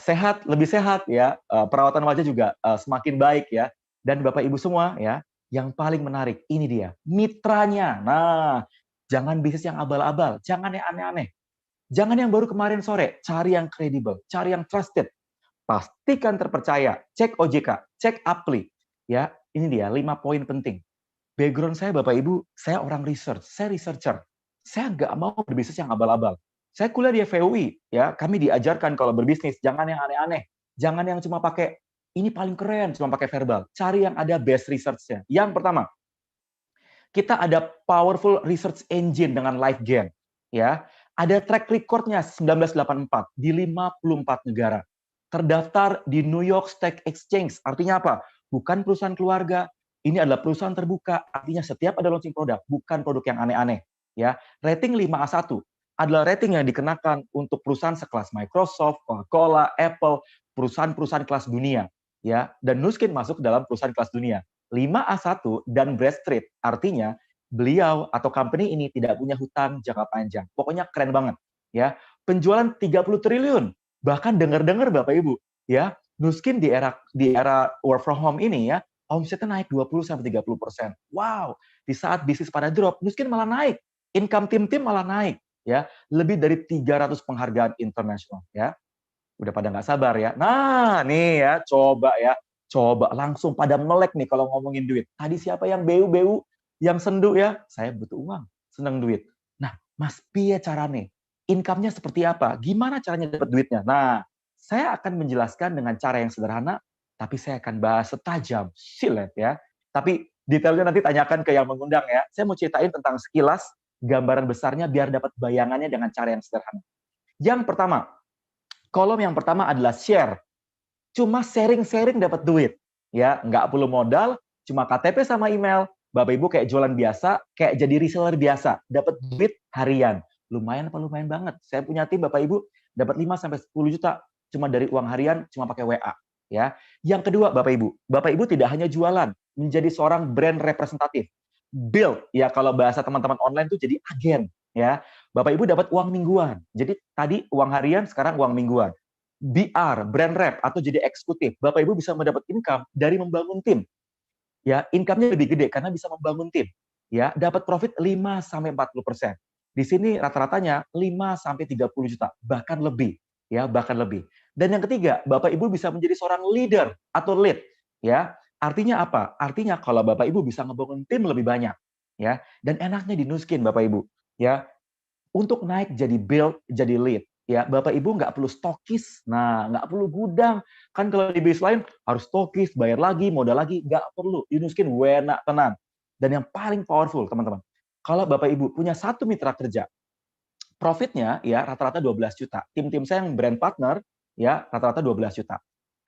sehat, lebih sehat ya, perawatan wajah juga semakin baik ya. Dan Bapak Ibu semua ya, yang paling menarik ini dia, mitranya. Nah, Jangan bisnis yang abal-abal, jangan yang aneh-aneh. Jangan yang baru kemarin sore, cari yang kredibel, cari yang trusted. Pastikan terpercaya, cek OJK, cek Apply. Ya, ini dia 5 poin penting. Background saya Bapak Ibu, saya orang research, saya researcher. Saya nggak mau berbisnis yang abal-abal. Saya kuliah di FUI, ya, kami diajarkan kalau berbisnis jangan yang aneh-aneh, jangan yang cuma pakai ini paling keren, cuma pakai verbal. Cari yang ada best research-nya. Yang pertama, kita ada powerful research engine dengan LiveGen, ya. Ada track record-nya 1984 di 54 negara. Terdaftar di New York Stock Exchange. Artinya apa? Bukan perusahaan keluarga, ini adalah perusahaan terbuka, artinya setiap ada launching produk, bukan produk yang aneh-aneh. Ya, rating 5A1 adalah rating yang dikenakan untuk perusahaan sekelas Microsoft, Coca-Cola, Apple, perusahaan-perusahaan kelas dunia. Ya, dan Nuskin masuk dalam perusahaan kelas dunia. 5A1 dan Bradstreet, artinya beliau atau company ini tidak punya hutang jangka panjang. Pokoknya keren banget. Ya, penjualan 30 triliun. Bahkan dengar-dengar Bapak Ibu, ya, Nuskin di era work from home ini ya, omsetnya naik 20-30%. Wow, di saat bisnis pada drop, Nuskin malah naik. Income tim-tim malah naik. Ya, lebih dari 300 penghargaan internasional. Ya, udah pada nggak sabar ya. Nah, nih ya, coba langsung pada melek nih kalau ngomongin duit. Tadi siapa yang beu-beu, yang sendu ya? Saya butuh uang, seneng duit. Nah, Mas, piye caranya? Income-nya seperti apa? Gimana caranya dapat duitnya? Nah, saya akan menjelaskan dengan cara yang sederhana, tapi saya akan bahas setajam silet ya. Tapi detailnya nanti tanyakan ke yang mengundang ya. Saya mau ceritain tentang sekilas gambaran besarnya biar dapat bayangannya dengan cara yang sederhana. Yang pertama, kolom yang pertama adalah share. Cuma sharing-sharing dapat duit. Ya, nggak perlu modal, cuma KTP sama email. Bapak Ibu kayak jualan biasa, kayak jadi reseller biasa, dapat duit harian. Lumayan apa lumayan banget. Saya punya tim Bapak Ibu dapat 5 sampai 10 juta cuma dari uang harian, cuma pakai WA, ya. Yang kedua, Bapak Ibu tidak hanya jualan, menjadi seorang brand representatif. Build, ya kalau bahasa teman-teman online itu jadi agen, ya. Bapak Ibu dapat uang mingguan. Jadi tadi uang harian, sekarang uang mingguan. BR, brand rep, atau jadi eksekutif. Bapak Ibu bisa mendapat income dari membangun tim. Ya, income-nya lebih gede karena bisa membangun tim. Ya, dapat profit 5 sampai 40%. Di sini rata-ratanya 5 sampai 30 juta, bahkan lebih, ya, bahkan lebih. Dan yang ketiga, Bapak Ibu bisa menjadi seorang leader atau lead, ya. Artinya apa? Artinya kalau Bapak Ibu bisa ngebangun tim lebih banyak, ya. Dan enaknya di Nuskin Bapak Ibu, ya. Untuk naik jadi build, jadi lead, ya Bapak Ibu nggak perlu stokis, nah nggak perlu gudang. Kan kalau di bisnis lain harus stokis, bayar lagi, modal lagi, nggak perlu. Di Nuskin enak tenang. Dan yang paling powerful teman-teman, kalau Bapak Ibu punya satu mitra kerja, profitnya ya rata-rata 12 juta. Tim-tim saya yang brand partner ya rata-rata 12 juta.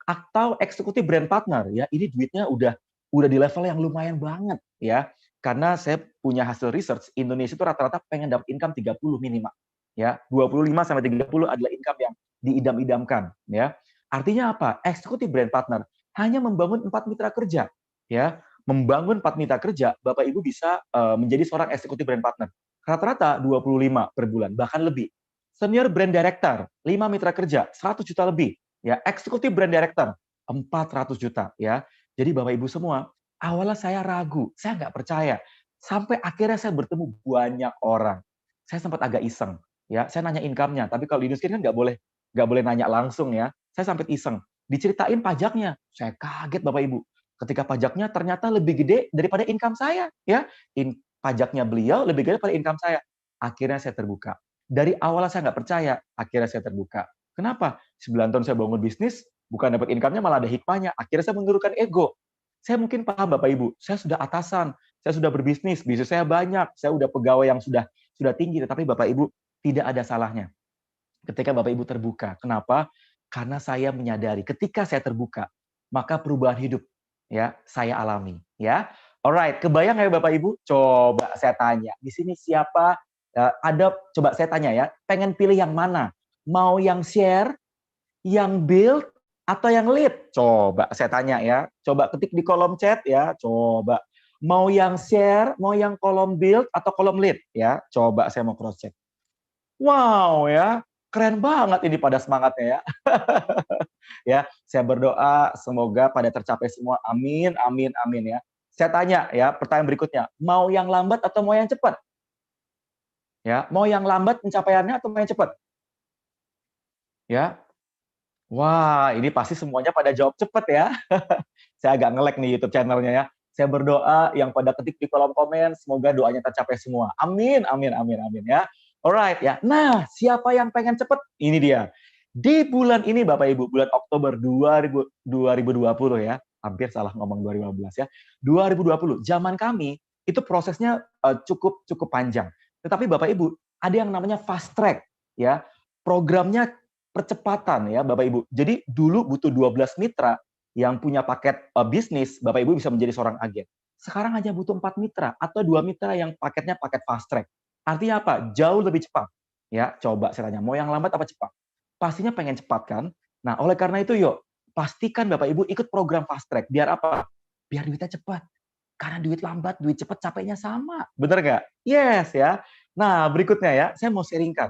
Atau eksekutif brand partner ya, ini duitnya udah di level yang lumayan banget ya. Karena saya punya hasil research, Indonesia itu rata-rata pengen dapat income 30 minimal. Ya, 25 sampai 30 adalah income yang diidam-idamkan ya. Artinya apa? Eksekutif brand partner hanya membangun 4 mitra kerja ya. Membangun 4 mitra kerja, Bapak Ibu bisa menjadi seorang eksekutif brand partner. Rata-rata 25 per bulan, bahkan lebih. Senior brand director, 5 mitra kerja, 100 juta lebih. Ya, eksekutif brand director, 400 juta ya. Jadi Bapak Ibu semua, awalnya saya ragu, saya nggak percaya. Sampai akhirnya saya bertemu banyak orang. Saya sempat agak iseng, ya. Saya nanya income-nya, tapi kalau di Nuskin kan nggak boleh nanya langsung ya. Saya sampai iseng, diceritain pajaknya. Saya kaget Bapak Ibu. Ketika pajaknya ternyata lebih gede daripada income saya, ya. Pajaknya beliau lebih gede daripada income saya. Akhirnya saya terbuka. Dari awal saya nggak percaya, akhirnya saya terbuka. Kenapa? 9 tahun saya bangun bisnis, bukan dapat income-nya malah ada hikmahnya. Akhirnya saya menurunkan ego. Saya mungkin paham Bapak Ibu, saya sudah atasan, saya sudah berbisnis, bisnis saya banyak, saya udah pegawai yang sudah tinggi, tetapi Bapak Ibu tidak ada salahnya ketika Bapak Ibu terbuka. Kenapa? Karena saya menyadari ketika saya terbuka, maka perubahan hidup ya saya alami ya. Alright, kebayang ya Bapak Ibu? Coba saya tanya, di sini siapa ada coba saya tanya ya, pengen pilih yang mana? Mau yang share, yang build, atau yang lead? Coba saya tanya ya. Coba ketik di kolom chat ya. Coba. Mau yang share, mau yang kolom build, atau kolom lead? Ya. Coba saya mau cross check. Wow ya. Keren banget ini pada semangatnya ya. Ya, saya berdoa semoga pada tercapai semua. Amin, amin, amin ya. Saya tanya ya, pertanyaan berikutnya. Mau yang lambat atau mau yang cepat? Ya, mau yang lambat pencapaiannya atau mau yang cepat? Ya. Wah, ini pasti semuanya pada jawab cepat ya. Saya agak nge-lag nih YouTube channelnya ya. Saya berdoa yang pada ketik di kolom komen, semoga doanya tercapai semua. Amin, amin, amin, amin ya. Alright ya. Nah, siapa yang pengen cepet? Ini dia. Di bulan ini Bapak Ibu, bulan Oktober 2020 ya. Hampir salah ngomong 2015 ya. 2020, zaman kami itu prosesnya cukup panjang. Tetapi Bapak Ibu, ada yang namanya fast track ya. Programnya percepatan ya Bapak Ibu. Jadi dulu butuh 12 mitra yang punya paket bisnis, Bapak Ibu bisa menjadi seorang agen. Sekarang hanya butuh 4 mitra atau 2 mitra yang paketnya paket fast track. Artinya apa? Jauh lebih cepat. Ya, coba saya tanya, mau yang lambat apa cepat? Pastinya pengen cepat kan? Nah, oleh karena itu yuk, pastikan Bapak Ibu ikut program fast track. Biar apa? Biar duitnya cepat. Karena duit lambat, duit cepat capeknya sama. Bener nggak? Yes ya. Nah, berikutnya ya, saya mau sharingkan.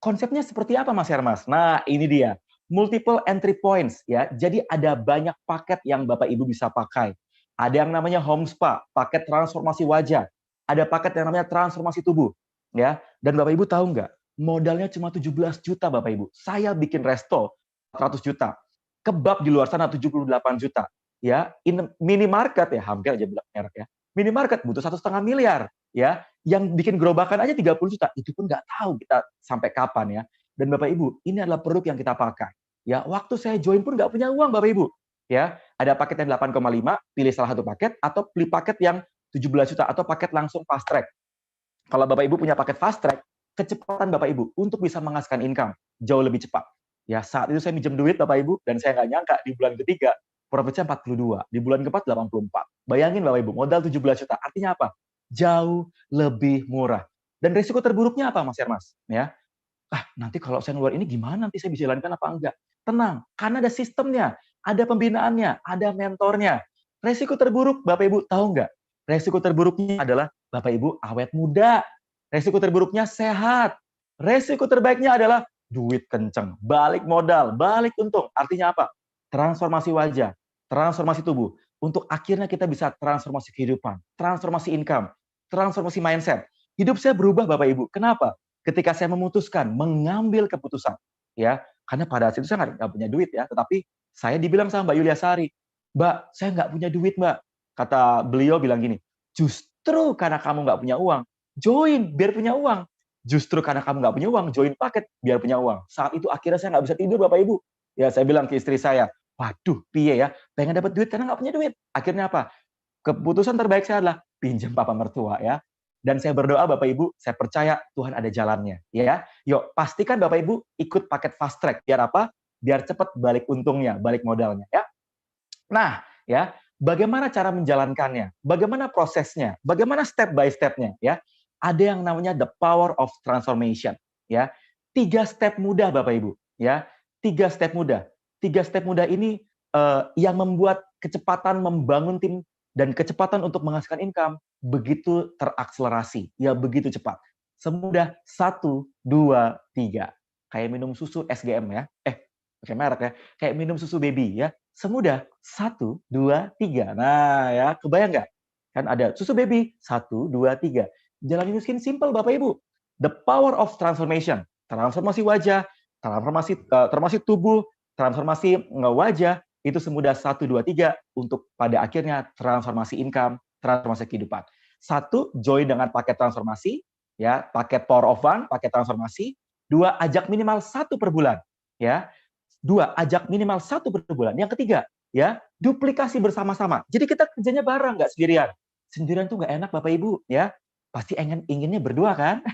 Konsepnya seperti apa Mas Hermas? Nah, ini dia. Multiple entry points ya. Jadi ada banyak paket yang Bapak Ibu bisa pakai. Ada yang namanya home spa, paket transformasi wajah. Ada paket yang namanya transformasi tubuh ya. Dan Bapak Ibu tahu nggak? Modalnya cuma 17 juta Bapak Ibu. Saya bikin resto 400 juta. Kebab di luar sana 78 juta. Ya, minimarket ya, hampir aja bilang merek ya. Minimarket butuh 1,5 miliar ya. Yang bikin gerobakan aja 30 juta. Itu pun nggak tahu kita sampai kapan ya. Dan Bapak Ibu, ini adalah produk yang kita pakai. Ya, waktu saya join pun nggak punya uang Bapak Ibu. Ya, ada paket yang 8,5, pilih salah satu paket atau pilih paket yang 17 juta atau paket langsung fast track. Kalau Bapak Ibu punya paket fast track, kecepatan Bapak Ibu untuk bisa menghasilkan income jauh lebih cepat. Ya, saat itu saya minjem duit Bapak Ibu dan saya nggak nyangka di bulan ketiga profitnya 42, di bulan keempat 84. Bayangin Bapak Ibu, modal 17 juta. Artinya apa? Jauh lebih murah. Dan risiko terburuknya apa Mas Hermas? Ya, nanti kalau saya ngeluar ini gimana? Nanti saya bisa jalankan apa enggak? Tenang, karena ada sistemnya, ada pembinaannya, ada mentornya. Resiko terburuk, Bapak Ibu tahu nggak? Resiko terburuknya adalah Bapak Ibu awet muda. Resiko terburuknya sehat. Resiko terbaiknya adalah duit kenceng, balik modal, balik untung. Artinya apa? Transformasi wajah, transformasi tubuh. Untuk akhirnya kita bisa transformasi kehidupan, transformasi income, transformasi mindset. Hidup saya berubah Bapak Ibu. Kenapa? Ketika saya memutuskan mengambil keputusan, ya, karena pada saat itu saya nggak punya duit ya, tetapi saya dibilang sama Mbak Yulia Sari, Mbak, saya nggak punya duit Mbak. Kata beliau bilang gini, justru karena kamu nggak punya uang, join biar punya uang. Justru karena kamu nggak punya uang, join paket biar punya uang. Saat itu akhirnya saya nggak bisa tidur Bapak Ibu. Ya saya bilang ke istri saya, waduh, piye ya, pengen dapat duit karena nggak punya duit. Akhirnya apa? Keputusan terbaik saya adalah pinjam papa mertua ya. Dan saya berdoa Bapak Ibu, saya percaya Tuhan ada jalannya ya. Yuk, pastikan Bapak Ibu ikut paket fast track biar apa? Biar cepat balik untungnya, balik modalnya ya. Nah, ya, bagaimana cara menjalankannya? Bagaimana prosesnya? Bagaimana step by step-nya ya? Ada yang namanya the power of transformation ya. 3 step mudah Bapak Ibu ya. 3 step mudah. 3 step mudah ini yang membuat kecepatan membangun tim dan kecepatan untuk menghasilkan income begitu terakselerasi, ya begitu cepat. Semudah 1, 2, 3. Kayak minum susu SGM ya. Pakai merek ya. Kayak minum susu baby ya. Semudah 1, 2, 3. Nah ya, kebayang nggak? Kan ada susu baby 1, 2, 3. Jalan miskin simple Bapak Ibu. The power of transformation. Transformasi wajah, transformasi tubuh, transformasi wajah, itu semudah 1, 2, 3 untuk pada akhirnya transformasi income, transformasi kehidupan. 1, join dengan paket transformasi, ya, paket Power of One, paket transformasi. 2, ajak minimal 1 per bulan, ya. 2, ajak minimal 1 per bulan. Yang ketiga, ya, duplikasi bersama-sama. Jadi kita kerjanya bareng, nggak sendirian. Sendirian tuh nggak enak Bapak Ibu, ya. Pasti inginnya berdua kan?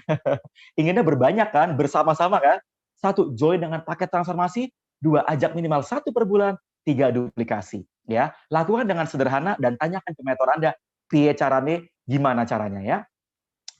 Inginnya berbanyak kan? Bersama-sama kan? 1, join dengan paket transformasi. 2, ajak minimal 1 per bulan. 3, duplikasi. Ya, lakukan dengan sederhana dan tanyakan ke mentor Anda, piye caranya, gimana caranya ya.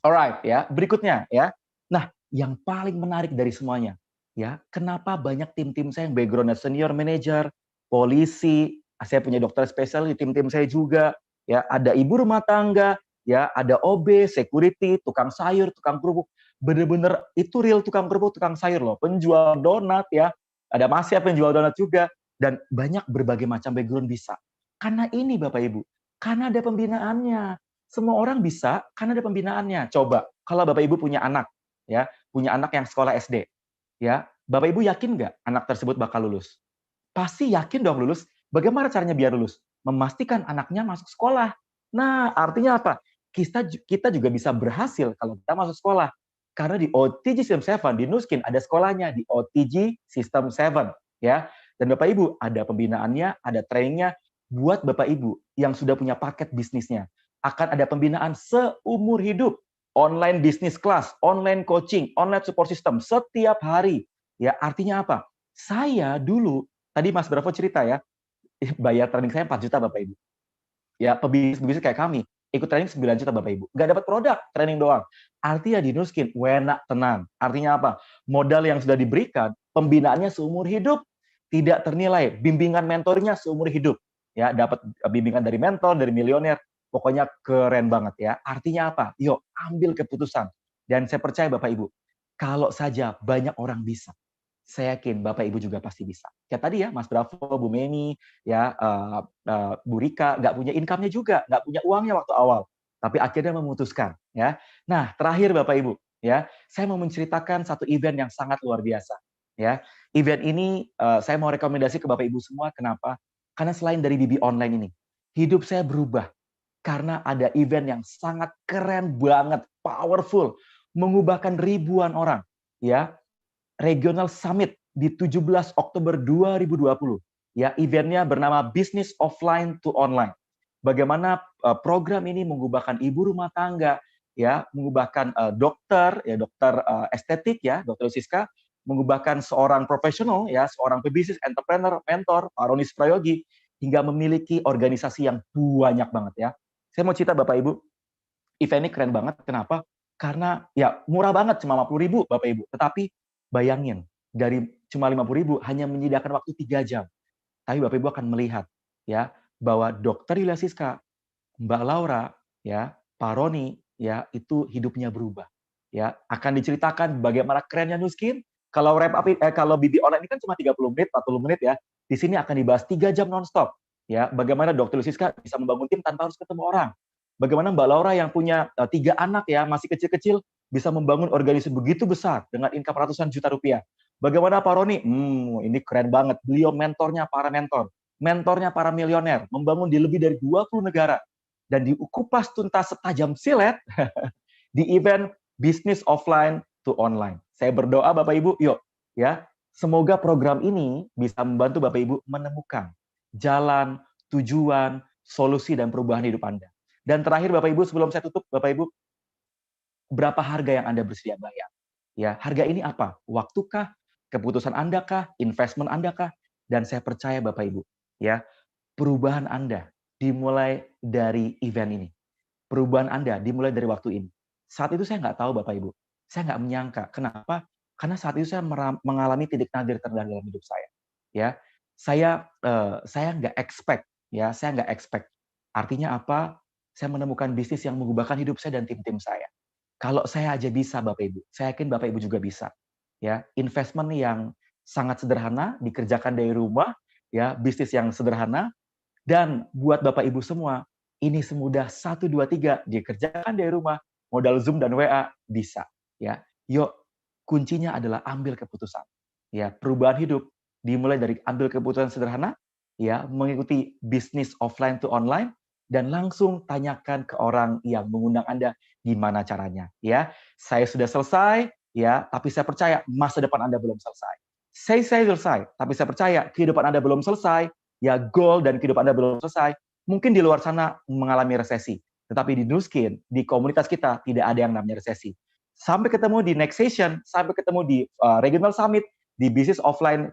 Alright ya, berikutnya ya. Nah, yang paling menarik dari semuanya, ya, kenapa banyak tim-tim saya yang background-nya senior manager, polisi, saya punya dokter spesialis di tim-tim saya juga, ya, ada ibu rumah tangga, ya, ada OB, security, tukang sayur, tukang kerupuk, bener-bener itu real tukang kerupuk, tukang sayur loh, penjual donat ya, ada masih penjual donat juga, dan banyak berbagai macam background bisa. Karena ini Bapak Ibu, karena ada pembinaannya. Semua orang bisa karena ada pembinaannya. Coba kalau Bapak Ibu punya anak, ya, punya anak yang sekolah SD, ya, Bapak Ibu yakin nggak anak tersebut bakal lulus? Pasti yakin dong lulus. Bagaimana caranya biar lulus? Memastikan anaknya masuk sekolah. Nah, artinya apa? Kita juga bisa berhasil kalau kita masuk sekolah. Karena di OTG System 7, di Nuskin ada sekolahnya di OTG System 7, ya. Dan Bapak Ibu ada pembinaannya, ada trainingnya buat Bapak Ibu yang sudah punya paket bisnisnya. Akan ada pembinaan seumur hidup, online business class, online coaching, online support system setiap hari. Ya, artinya apa? Saya dulu, tadi Mas Bravo cerita ya, bayar training saya 4 juta Bapak Ibu. Ya, pebisnis kayak kami, ikut training 9 juta Bapak Ibu. Nggak dapat produk, training doang. Artinya di Nuskin, enak tenang. Artinya apa? Modal yang sudah diberikan, pembinaannya seumur hidup, tidak ternilai. Bimbingan mentornya seumur hidup. Ya, dapat bimbingan dari mentor, dari milioner. Pokoknya keren banget ya. Artinya apa? Yuk, ambil keputusan. Dan saya percaya Bapak Ibu, kalau saja banyak orang bisa, saya yakin Bapak Ibu juga pasti bisa. Kayak tadi ya, Mas Bravo, Bu Meni, ya, Bu Rika, nggak punya income-nya juga, nggak punya uangnya waktu awal. Tapi akhirnya memutuskan. Ya. Nah, terakhir Bapak Ibu, ya, saya mau menceritakan satu event yang sangat luar biasa. Ya. Event ini saya mau rekomendasi ke Bapak Ibu semua. Kenapa? Karena selain dari BB Online ini, hidup saya berubah. Karena ada event yang sangat keren banget, powerful, mengubahkan ribuan orang. Ya, Regional Summit di 17 Oktober 2020. Ya, eventnya bernama Business Offline to Online. Bagaimana program ini mengubahkan ibu rumah tangga, ya, mengubahkan dokter, ya, dokter estetik, ya, Dr. Siska, mengubahkan seorang profesional, ya, seorang pebisnis, entrepreneur, mentor, Pak Roni Prayogi, hingga memiliki organisasi yang banyak banget ya. Saya mau cerita Bapak Ibu, event ini keren banget. Kenapa? Karena ya murah banget, cuma 50.000 Bapak Ibu. Tetapi bayangin, dari cuma 50.000 hanya menyediakan waktu 3 jam. Tapi Bapak Ibu akan melihat ya bahwa Dr. Yulia Siska, Mbak Laura, ya, Pak Roni, ya, itu hidupnya berubah. Ya, akan diceritakan bagaimana kerennya Nuskin. Kalau kalau BB Online ini kan cuma 30 menit, 40 menit ya. Di sini akan dibahas 3 jam nonstop. Ya, bagaimana Dr. Yulia Siska bisa membangun tim tanpa harus ketemu orang. Bagaimana Mbak Laura yang punya 3 anak ya, masih kecil-kecil, bisa membangun organisasi begitu besar dengan income ratusan juta rupiah. Bagaimana Pak Roni? Ini keren banget. Beliau mentornya para mentor. Mentornya para milioner. Membangun di lebih dari 20 negara. Dan dikupas tuntas setajam silet di event Business Offline to Online. Saya berdoa Bapak Ibu, yuk ya, semoga program ini bisa membantu Bapak Ibu menemukan jalan, tujuan, solusi dan perubahan hidup Anda. Dan terakhir Bapak Ibu, sebelum saya tutup Bapak Ibu, berapa harga yang Anda bersedia bayar? Ya, harga ini apa? Waktukah? Keputusan Anda kah? Investment Anda kah? Dan saya percaya Bapak Ibu, ya, perubahan Anda dimulai dari event ini. Perubahan Anda dimulai dari waktu ini. Saat itu saya nggak tahu Bapak Ibu. Saya nggak menyangka. Kenapa? Karena saat itu saya mengalami titik nadir terendah dalam hidup saya. Ya, saya nggak expect. Ya, saya nggak expect. Artinya apa? Saya menemukan bisnis yang mengubahkan hidup saya dan tim-tim saya. Kalau saya aja bisa Bapak Ibu, saya yakin Bapak Ibu juga bisa. Ya, investment yang sangat sederhana, dikerjakan dari rumah, ya, bisnis yang sederhana, dan buat Bapak Ibu semua, ini semudah 1, 2, 3, dikerjakan dari rumah, modal Zoom dan WA, bisa. Ya, yuk, kuncinya adalah ambil keputusan. Ya, perubahan hidup dimulai dari ambil keputusan sederhana, ya, mengikuti bisnis offline to online, dan langsung tanyakan ke orang yang mengundang Anda gimana caranya. Ya, saya sudah selesai, ya, tapi saya percaya masa depan Anda belum selesai. Saya selesai, tapi saya percaya kehidupan Anda belum selesai. Ya, goal dan kehidupan Anda belum selesai. Mungkin di luar sana mengalami resesi. Tetapi di Nuskin, di komunitas kita, tidak ada yang namanya resesi. Sampai ketemu di next session, sampai ketemu di Regional Summit, di Business Offline